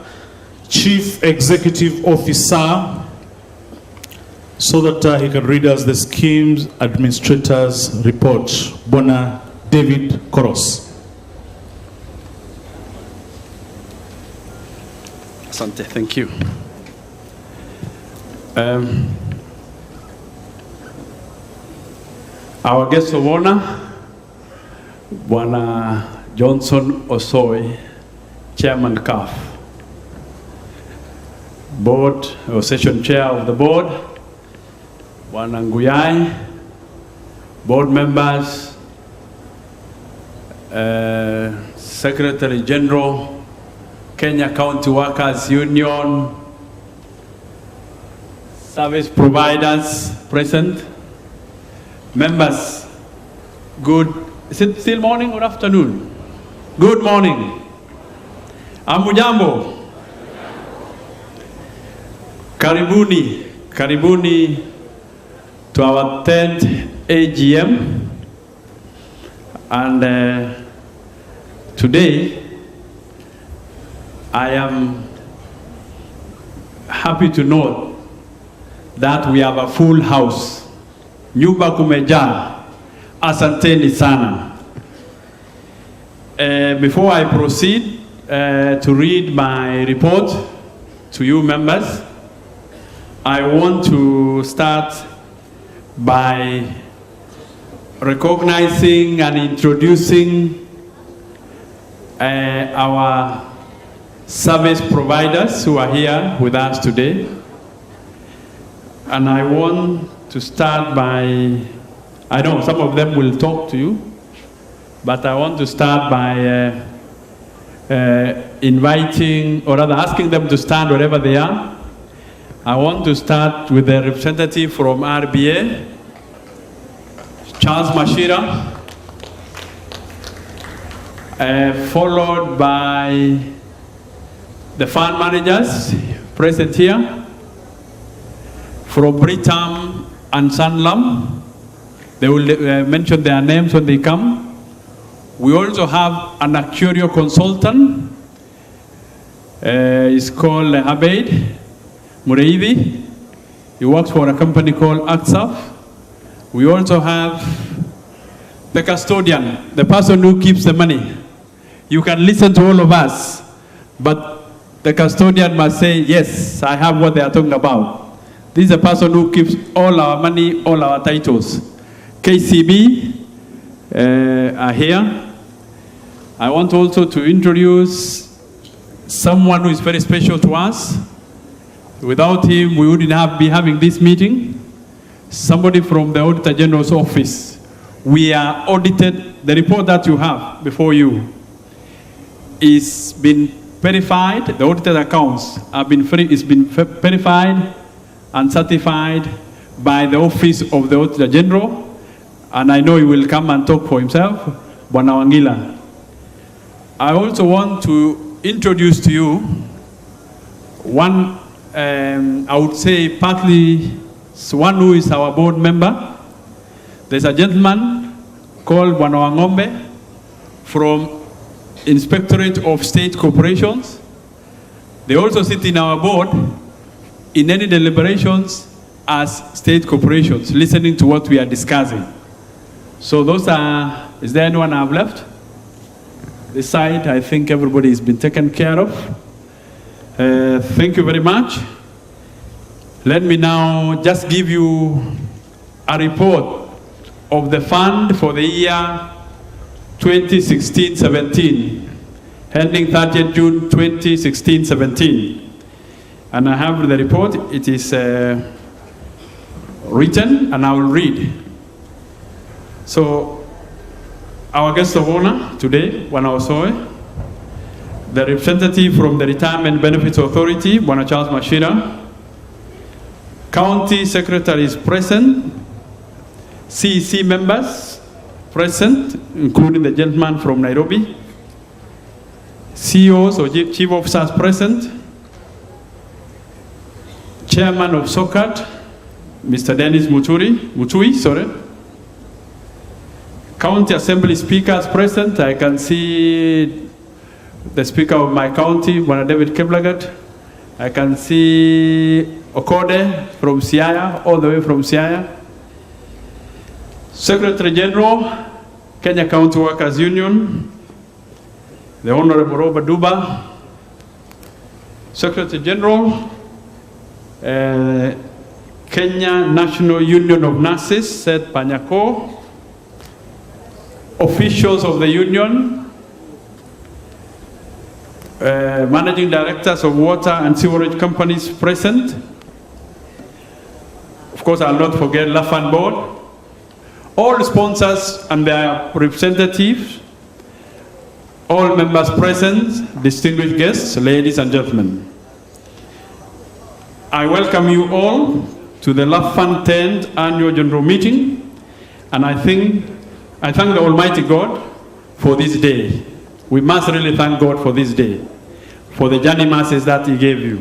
Chief Executive Officer so that he can read us the scheme's administrator's report. Bwana David Koros. Asante, thank you. Our guest of honor, Bwana Johnson Osoy, Chairman CAF, Board or Session Chair of the Board, Bwana Nguyai, Board members, Secretary General, Kenya County Workers Union, service providers present, members, is it still morning or afternoon? Good morning. Amujambo. Karibuni, karibuni to our 10th AGM. And today, I am happy to note that we have a full house. Nyumba kumejaa. Asanteni sana. Before I proceed to read my report to you members, I want to start by recognizing and introducing our service providers who are here with us today. And I want to start by, I know some of them will talk to you, but I want to start by inviting, or rather asking them to stand wherever they are. I want to start with the representative from RBA, Charles Mashira, followed by the fund managers present here, from Britam and Sanlam. They will mention their names when they come. We also have an actuarial consultant. He's called Abeid Mureithi. He works for a company called AXAF. We also have the custodian, the person who keeps the money. You can listen to all of us, but the custodian must say, yes, I have what they are talking about. This is a person who keeps all our money, all our titles. KCB are here. I want also to introduce someone who is very special to us. Without him, we wouldn't be having this meeting. Somebody from the Auditor General's office. We are audited. The report that you have before you is been verified. The audited accounts have been verified and certified by the Office of the Auditor General, and I know he will come and talk for himself, Bwana Wangila. I also want to introduce to you one, I would say partly one who is our board member. There's a gentleman called Bwana Wangombe from Inspectorate of State Corporations. They also sit in our board in any deliberations as state corporations, listening to what we are discussing. So those are, is there anyone I've left? This side, I think everybody has been taken care of. Thank you very much. Let me now just give you a report of the fund for the year 2016-17, ending 30th June 2016-17. And I have the report. It is written, and I will read. So, our guest of honor today, Bwana Osoe, the representative from the Retirement Benefits Authority, Bwana Charles Mashira, County Secretary is present, CEC members present, including the gentleman from Nairobi, CEOs or Chief Officers present, Chairman of SOCAT, Mr. Dennis Mutui, County Assembly speakers present. I can see the Speaker of my county, Bwana David Keblagat. I can see Okode from Siaya, all the way from Siaya. Secretary General, Kenya County Workers Union, the Honorable Robert Duba. Secretary General, Kenya National Union of Nurses, Seth Panyako. Officials of the union, managing directors of water and sewerage companies present. Of course, I'll not forget LAPFUND board. All sponsors and their representatives, all members present, distinguished guests, ladies and gentlemen. I welcome you all to the LAPFUND 10th Annual General Meeting, and I thank the Almighty God for this day. We must really thank God for this day, for the journey masses that He gave you.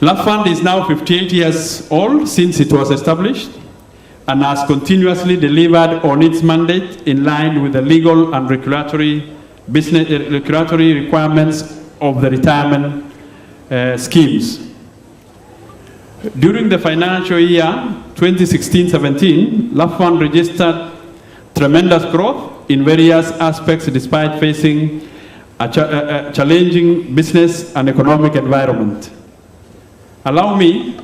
LAPFUND is now 58 years old since it was established and has continuously delivered on its mandate in line with the legal and regulatory requirements of the retirement schemes. During the financial year 2016-17, LAPFUND registered tremendous growth in various aspects despite facing a challenging business and economic environment. Allow me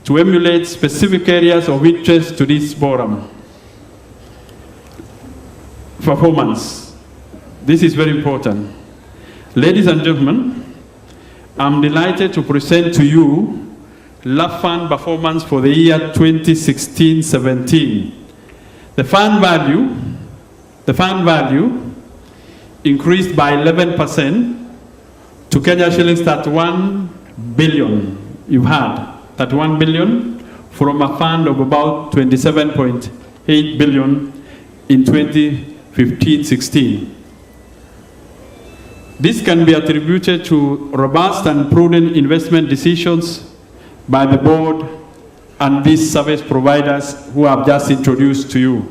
to emulate specific areas of interest to this forum. Performance. This is very important. Ladies and gentlemen, I'm delighted to present to you LAPFUND performance for the year 2016-17. The fund value increased by 11% to Kenya shillings 31 billion. You've had 31 billion from a fund of about 27.8 billion in 2015-16. This can be attributed to robust and prudent investment decisions by the board and these service providers who I've just introduced to you.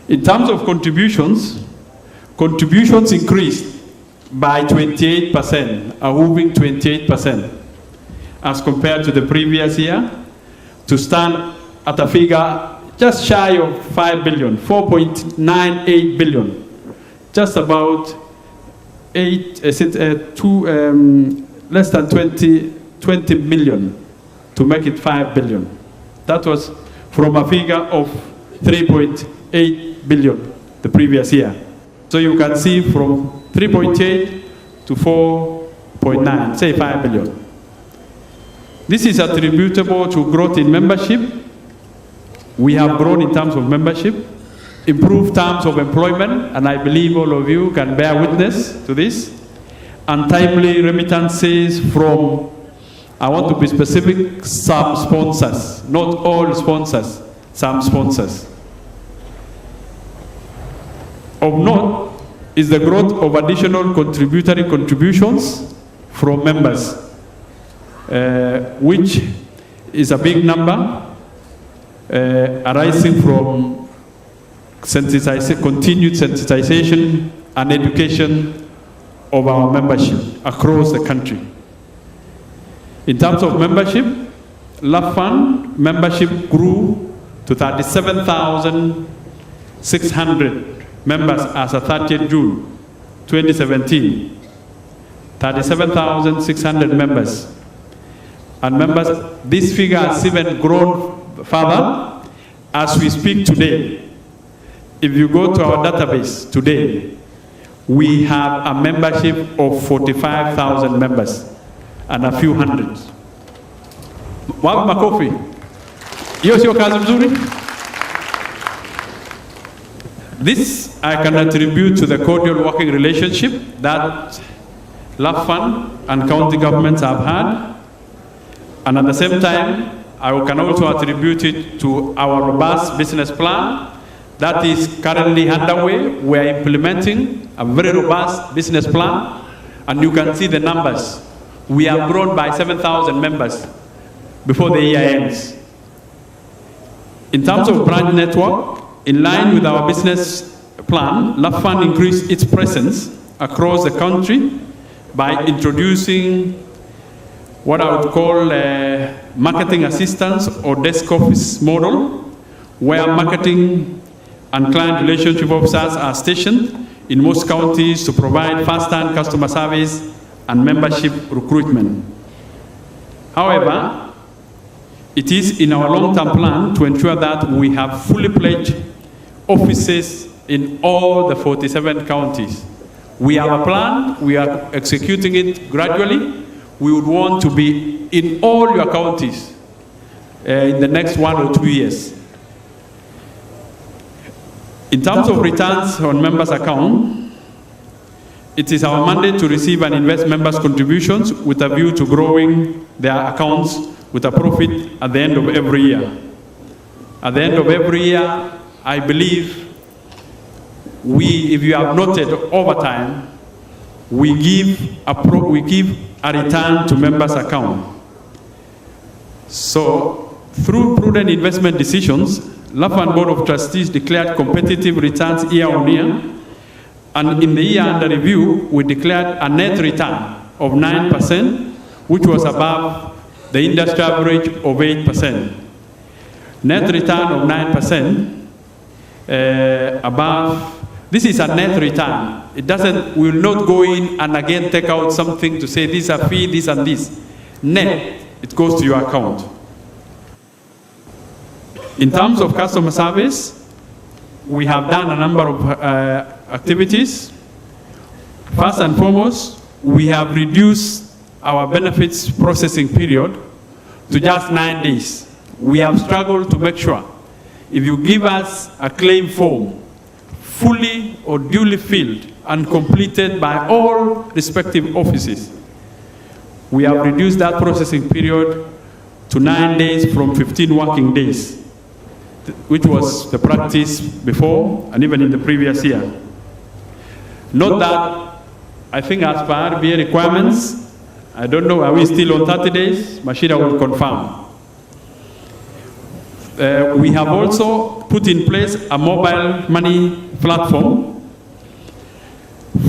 In terms of contributions increased by 28%, a whopping 28%, as compared to the previous year, to stand at a figure just shy of 5 billion, 4.98 billion, just about less than 20 million to make it 5 billion. That was from a figure of 3.8 billion the previous year. So you can see from 3.8 to 4.9, say 5 billion. This is attributable to growth in membership. We have grown in terms of membership, improved terms of employment, and I believe all of you can bear witness to this, and timely remittances from, I want to be specific, some sponsors, not all sponsors, some sponsors. Of note is the growth of additional contributory contributions from members, which is a big number, arising from continued sensitization and education of our membership across the country. In terms of membership, LAPFUND membership grew to 37,600 members as of 30th June 2017. 37,600 members And members, this figure has even grown further as we speak today. If you go to our database today, we have a membership of 45,000 members and a few hundred. Wapi makofi? Hiyo sio kazi mzuri? This I can attribute to the cordial working relationship that LAPFUND and county governments have had. And at the same time, I can also attribute it to our robust business plan that is currently underway. We are implementing a very robust business plan, and you can see the numbers. We have grown by 7,000 members before the year ends. In terms of branch network, in line with our business plan, LAPFUND increased its presence across the country by introducing what I would call marketing assistance or desk office model, where marketing and client relationship officers are stationed in most counties to provide first-hand customer service and membership recruitment. However, it is in our long-term plan to ensure that we have fully pledged offices in all the 47 counties. We have a plan, we are executing it gradually. We would want to be in all your counties in the next 1 or 2 years. In terms of returns on members' account, it is our mandate to receive and invest members' contributions with a view to growing their accounts with a profit at the end of every year. At the end of every year, I believe if you have noted over time, we give a return to members' account. So, through prudent investment decisions, LAPFUND Board of Trustees declared competitive returns year on year, and in the year under review, we declared a net return of 9%, which was above the industry average of 8%. Net return of 9% above. This is a net return. It doesn't, we will not go in and again take out something to say this is a fee, this and this. Net, it goes to your account. In terms of customer service, we have done a number of activities. First and foremost, we have reduced our benefits processing period to just 9 days. We have struggled to make sure if you give us a claim form, fully or duly filled and completed by all respective offices, we have reduced that processing period to 9 days from 15 working days, which was the practice before and even in the previous year. Note that I think as per RBA requirements, I don't know, are we still on 30 days? Mashida will confirm. We have also put in place a mobile money platform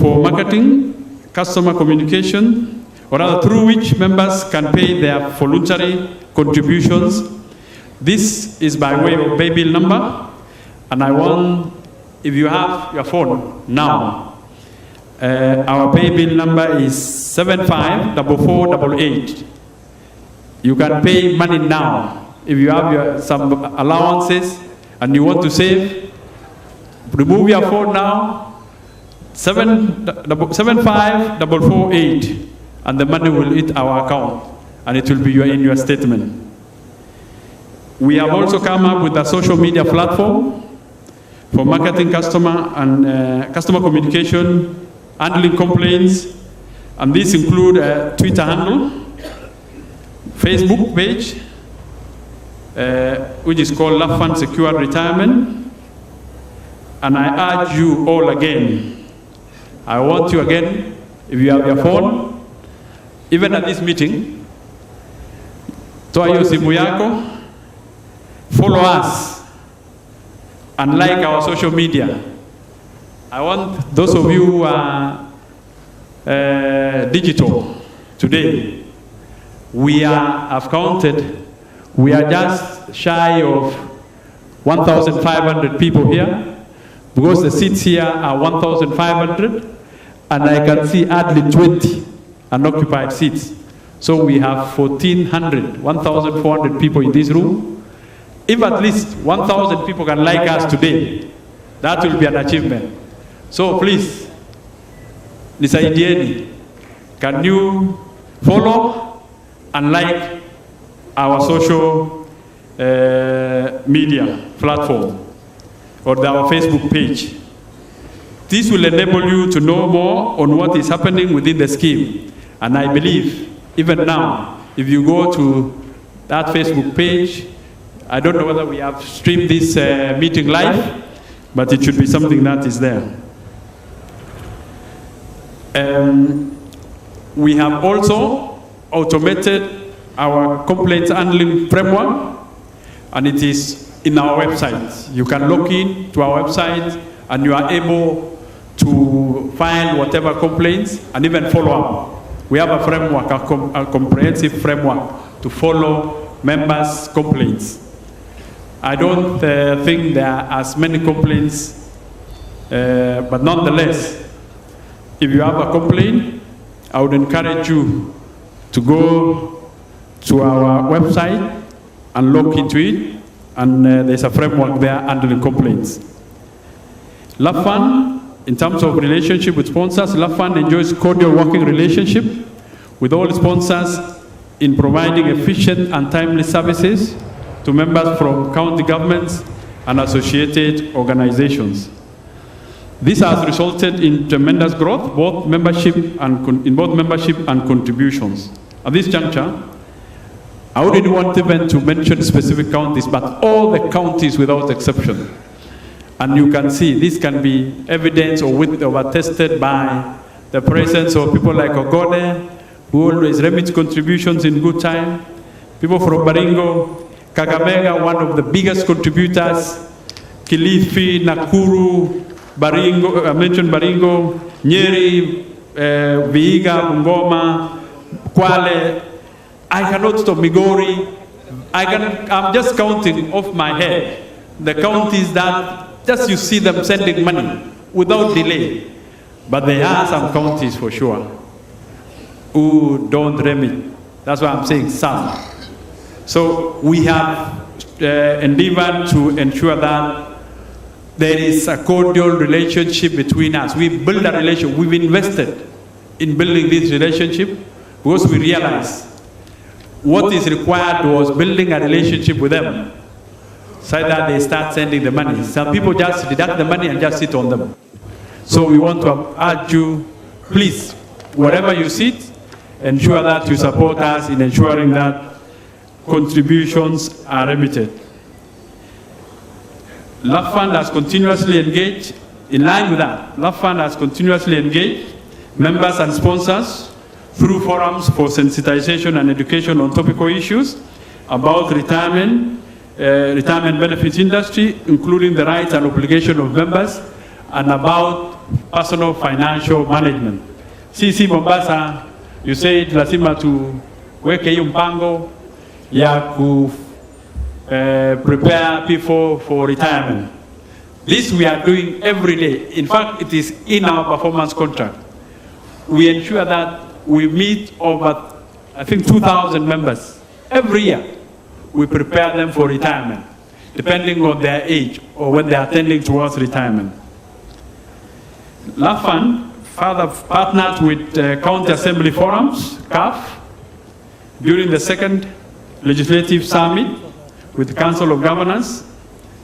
for marketing, customer communication, or rather through which members can pay their voluntary contributions. This is by way of pay bill number, and I want, if you have your phone now, our pay bill number is 754488. You can pay money now. If you have some allowances and you want to save, remove your phone now, 75448, and the money will hit our account, and it will be in your statement. We have also come up with a social media platform for marketing customer and customer communication, handling complaints, and these include a Twitter handle, Facebook page, which is called LAPFUND Secure Retirement. And I urge you all again, I want you again, if you have your phone, even at this meeting, toa hiyo simu yako, follow us, and like our social media. I want those of you who are digital today, we have counted, we are just shy of 1,500 people here, because the seats here are 1,500, and I can see hardly 20 unoccupied seats. So we have 1,400 people in this room. If at least 1,000 people can like us today, that will be an achievement. So please, nisaidieni, can you follow and like our social media platform or our Facebook page? This will enable you to know more on what is happening within the scheme. And I believe, even now, if you go to that Facebook page, I don't know whether we have streamed this meeting live, but it should be something that is there. We have also automated our complaint handling framework, and it is in our website. You can log in to our website, and you are able to file whatever complaints and even follow up. We have a framework, a comprehensive framework to follow members' complaints. I don't think there are as many complaints, but nonetheless, if you have a complaint, I would encourage you to go to our website and look into it, and there's a framework there handling complaints. LAPFUND, in terms of relationship with sponsors, LAPFUND enjoys cordial working relationship with all sponsors in providing efficient and timely services to members from county governments and associated organizations. This has resulted in tremendous growth, in both membership and contributions. At this juncture, I wouldn't want even to mention specific counties, but all the counties without exception. And you can see this can be evidenced or attested by the presence of people like Ogode, who always remit contributions in good time. People from Baringo, Kakamega, one of the biggest contributors, Kilifi, Nakuru, Baringo, I mentioned Baringo, Nyeri, Vihiga, Bungoma, Kwale. I cannot stop Migori. I'm just counting off my head the counties that just you see them sending money without delay. But there are some counties for sure who don't remit. That's why I'm saying some. So we have endeavored to ensure that there is a cordial relationship between us. We build a relationship. We've invested in building this relationship because we realize what is required was building a relationship with them so that they start sending the money. Some people just deduct the money and just sit on them. So we want to urge you, please, wherever you sit, ensure that you support us in ensuring that contributions are remitted. LAPFUND has continuously engaged, in line with that, LAPFUND has continuously engaged members and sponsors through forums for sensitization and education on topical issues about retirement benefits industry, including the rights and obligation of members, and about personal financial management. CC Mombasa, you said lazima tuweke hiyo mpango ya prepare people for retirement. This we are doing every day. In fact, it is in our performance contract. We ensure that we meet over, I think, 2,000 members every year. We prepare them for retirement, depending on their age or when they are tending towards retirement. LAPFUND further partnered with County Assembly Forums, CAF, during the second Legislative Summit with the Council of Governors,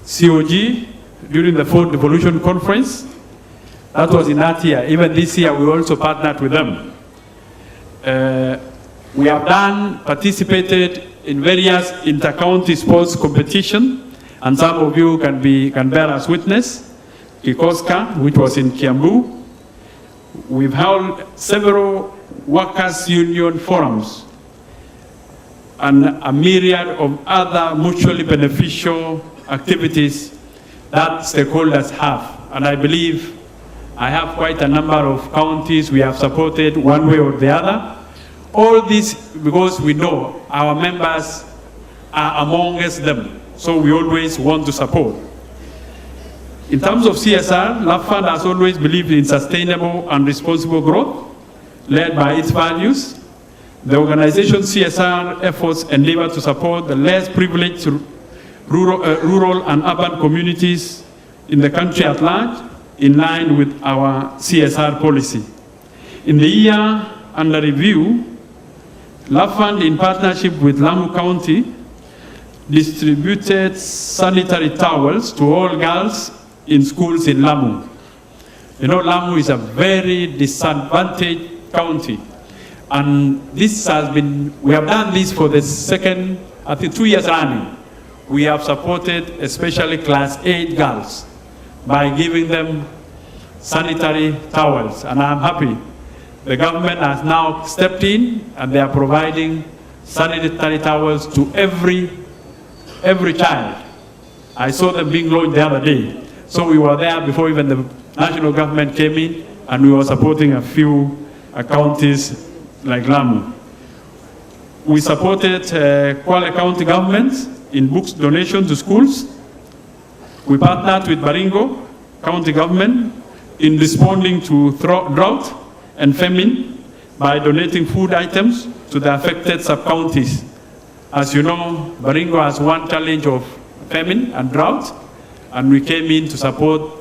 COG, during the 4th Devolution Conference. That was in that year. Even this year, we also partnered with them. We have participated in various inter-county sports competition, and some of you can bear as witness. Kikoska, which was in Kiambu. We've held several workers' union forums and a myriad of other mutually beneficial activities that stakeholders have. And I believe I have quite a number of counties we have supported one way or the other. All this because we know our members are amongst them, so we always want to support. In terms of CSR, LAPFUND has always believed in sustainable and responsible growth, led by its values. The organization's CSR efforts endeavor to support the less privileged rural and urban communities in the country at large, in line with our CSR policy. In the year under review, LAPFUND, in partnership with Lamu County, distributed sanitary towels to all girls in schools in Lamu. You know, Lamu is a very disadvantaged county. And this has been, we have done this for the second, I think 2 years running. We have supported especially class 8 girls by giving them sanitary towels. And I'm happy. The government has now stepped in and they are providing sanitary towels to every child. I saw them being launched the other day. So we were there before even the national government came in, and we were supporting a few counties like Lamu. We supported Kwale County government in books donation to schools. We partnered with Baringo County government in responding to drought and famine by donating food items to the affected sub-counties. As you know, Baringo has one challenge of famine and drought, and we came in to support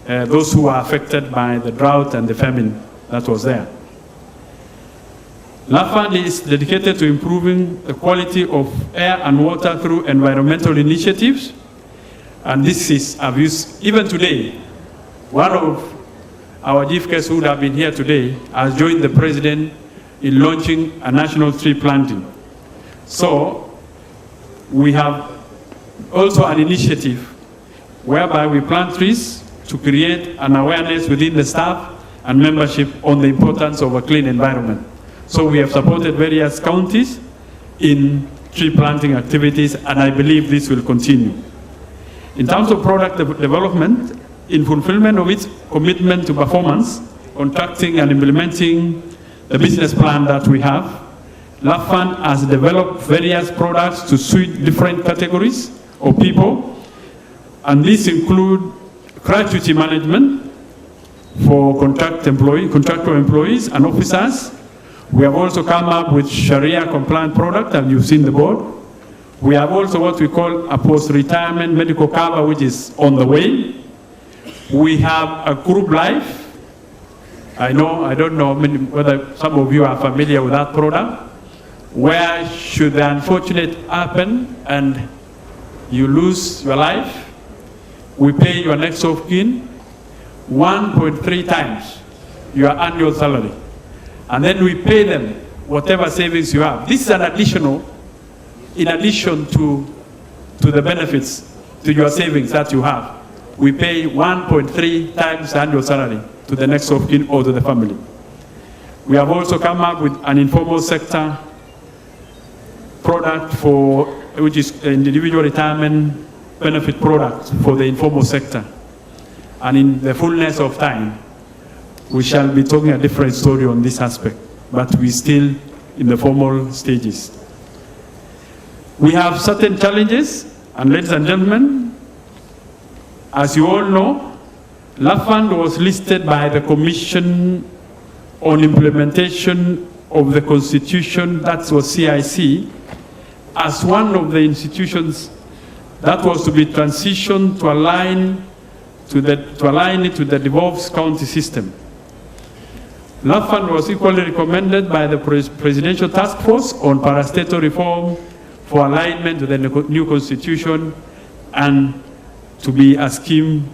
those who are affected by the drought and the famine that was there. LAPFUND is dedicated to improving the quality of air and water through environmental initiatives, and this is abuse. Even today, one of our chief guests who would have been here today has joined the president in launching a national tree planting. So we have also an initiative whereby we plant trees to create an awareness within the staff and membership on the importance of a clean environment. So we have supported various counties in tree planting activities, and I believe this will continue. In terms of product development, in fulfillment of its commitment to performance, contracting and implementing the business plan that we have, LAPFUND has developed various products to suit different categories of people, and these include gratuity management for contractual employees and officers. We have also come up with Sharia compliant product, and you've seen the board. We have also what we call a post-retirement medical cover, which is on the way. We have a group life. I don't know whether some of you are familiar with that product, where should the unfortunate happen and you lose your life, we pay your next of kin 1.3 times your annual salary. And then we pay them whatever savings you have. This is an additional, in addition to the benefits, to your savings that you have. We pay 1.3 times the annual salary to the next of kin or to the family. We have also come up with an informal sector product which is individual retirement benefit product for the informal sector. And in the fullness of time, we shall be talking a different story on this aspect, but we're still in the formal stages. We have certain challenges, and ladies and gentlemen, as you all know, LAPFUND was listed by the Commission on Implementation of the Constitution, that was CIC, as one of the institutions that was to be transitioned to align it to the devolved county system. LAPFUND was equally recommended by the Presidential Task Force on Parastatal Reform for alignment to the new constitution and to be a scheme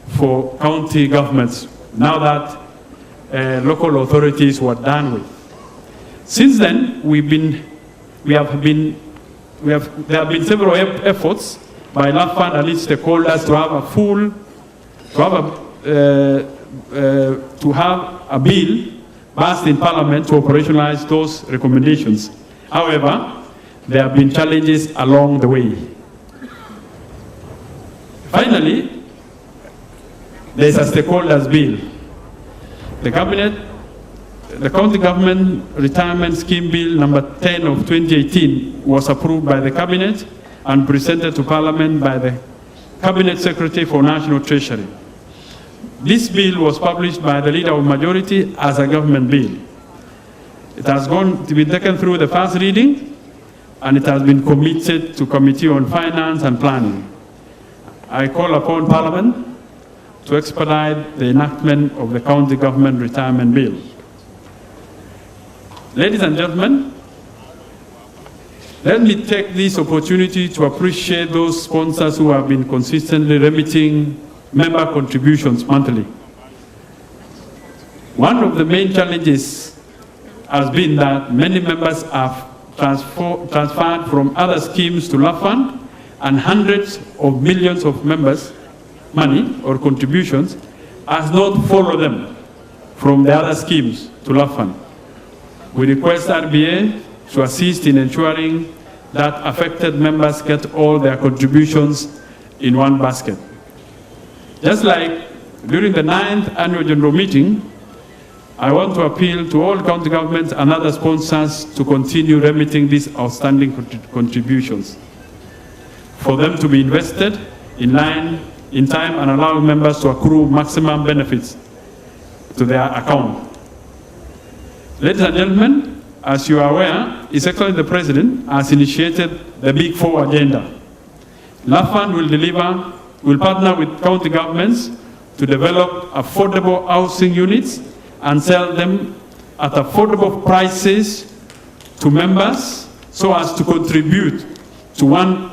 for county governments, now that local authorities were done with. Since then, there have been several efforts by LAPFUND and its stakeholders to have a bill passed in Parliament to operationalize those recommendations. However, there have been challenges along the way. Finally, there's a stakeholders bill. The County Government Retirement Scheme Bill number 10 of 2018 was approved by the Cabinet and presented to Parliament by the Cabinet Secretary for National Treasury. This bill was published by the Leader of Majority as a government bill. It has been taken through the first reading, and it has been committed to Committee on Finance and Planning. I call upon Parliament to expedite the enactment of the County Government Retirement Bill. Ladies and gentlemen, let me take this opportunity to appreciate those sponsors who have been consistently remitting member contributions monthly. One of the main challenges has been that many members have transferred from other schemes to LAPFUND, and hundreds of millions of members' money or contributions has not followed them from the other schemes to LAPFUND. We request RBA to assist in ensuring that affected members get all their contributions in one basket. Just like during the 9th Annual General Meeting, I want to appeal to all county governments and other sponsors to continue remitting these outstanding contributions, for them to be invested in time and allowing members to accrue maximum benefits to their account. Ladies and gentlemen, as you are aware, His Excellency the President has initiated the Big Four agenda. LAPFUND will partner with county governments to develop affordable housing units and sell them at affordable prices to members so as to contribute to one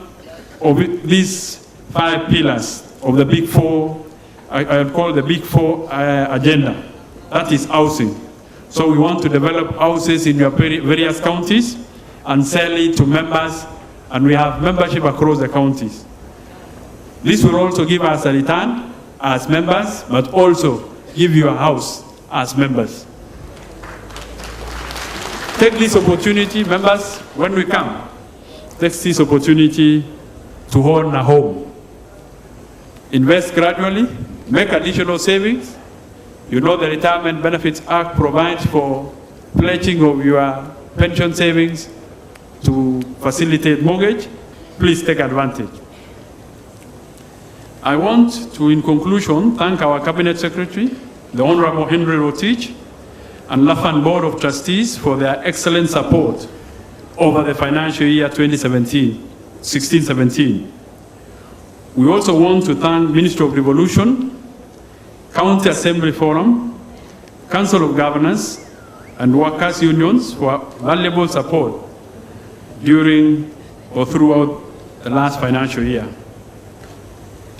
of these 5 pillars of the Big Four, I call the Big Four agenda. That is housing. So we want to develop houses in your various counties and sell it to members, and we have membership across the counties. This will also give us a return as members, but also give you a house as members. Take this opportunity, members, when we come, take this opportunity to own a home. Invest gradually, make additional savings. You know the Retirement Benefits Act provides for pledging of your pension savings to facilitate mortgage. Please take advantage. I want to, in conclusion, thank our Cabinet Secretary, the Honorable Henry Rotich, and LAPFUND Board of Trustees for their excellent support over the financial year 2016-17. We also want to thank Ministry of Devolution, County Assembly Forum, Council of Governors, and workers' unions for valuable support during or throughout the last financial year.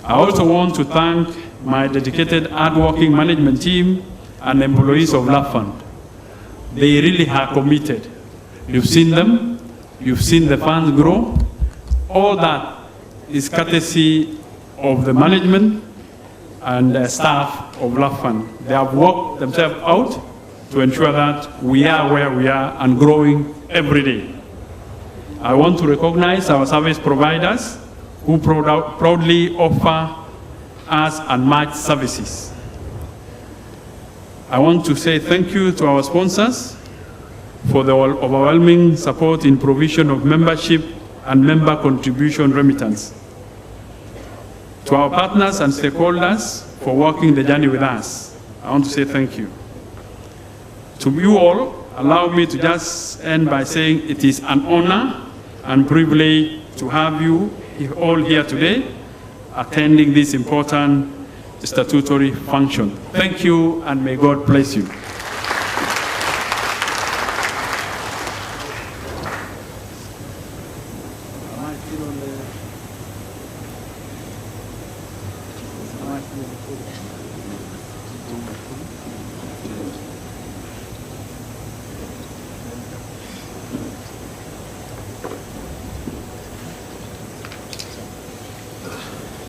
I also want to thank my dedicated, hard-working management team and employees of LAPFUND. They really are committed. You've seen them, you've seen the funds grow. All that is courtesy of the management and the staff of LAPFUND. They have worked themselves out to ensure that we are where we are and growing every day. I want to recognize our service providers who proudly offer us unmatched services. I want to say thank you to our sponsors for the overwhelming support in provision of membership and member contribution remittance. To our partners and stakeholders for walking the journey with us, I want to say thank you. To you all, allow me to just end by saying it is an honor and privilege to have you all here today attending this important statutory function. Thank you, and may God bless you.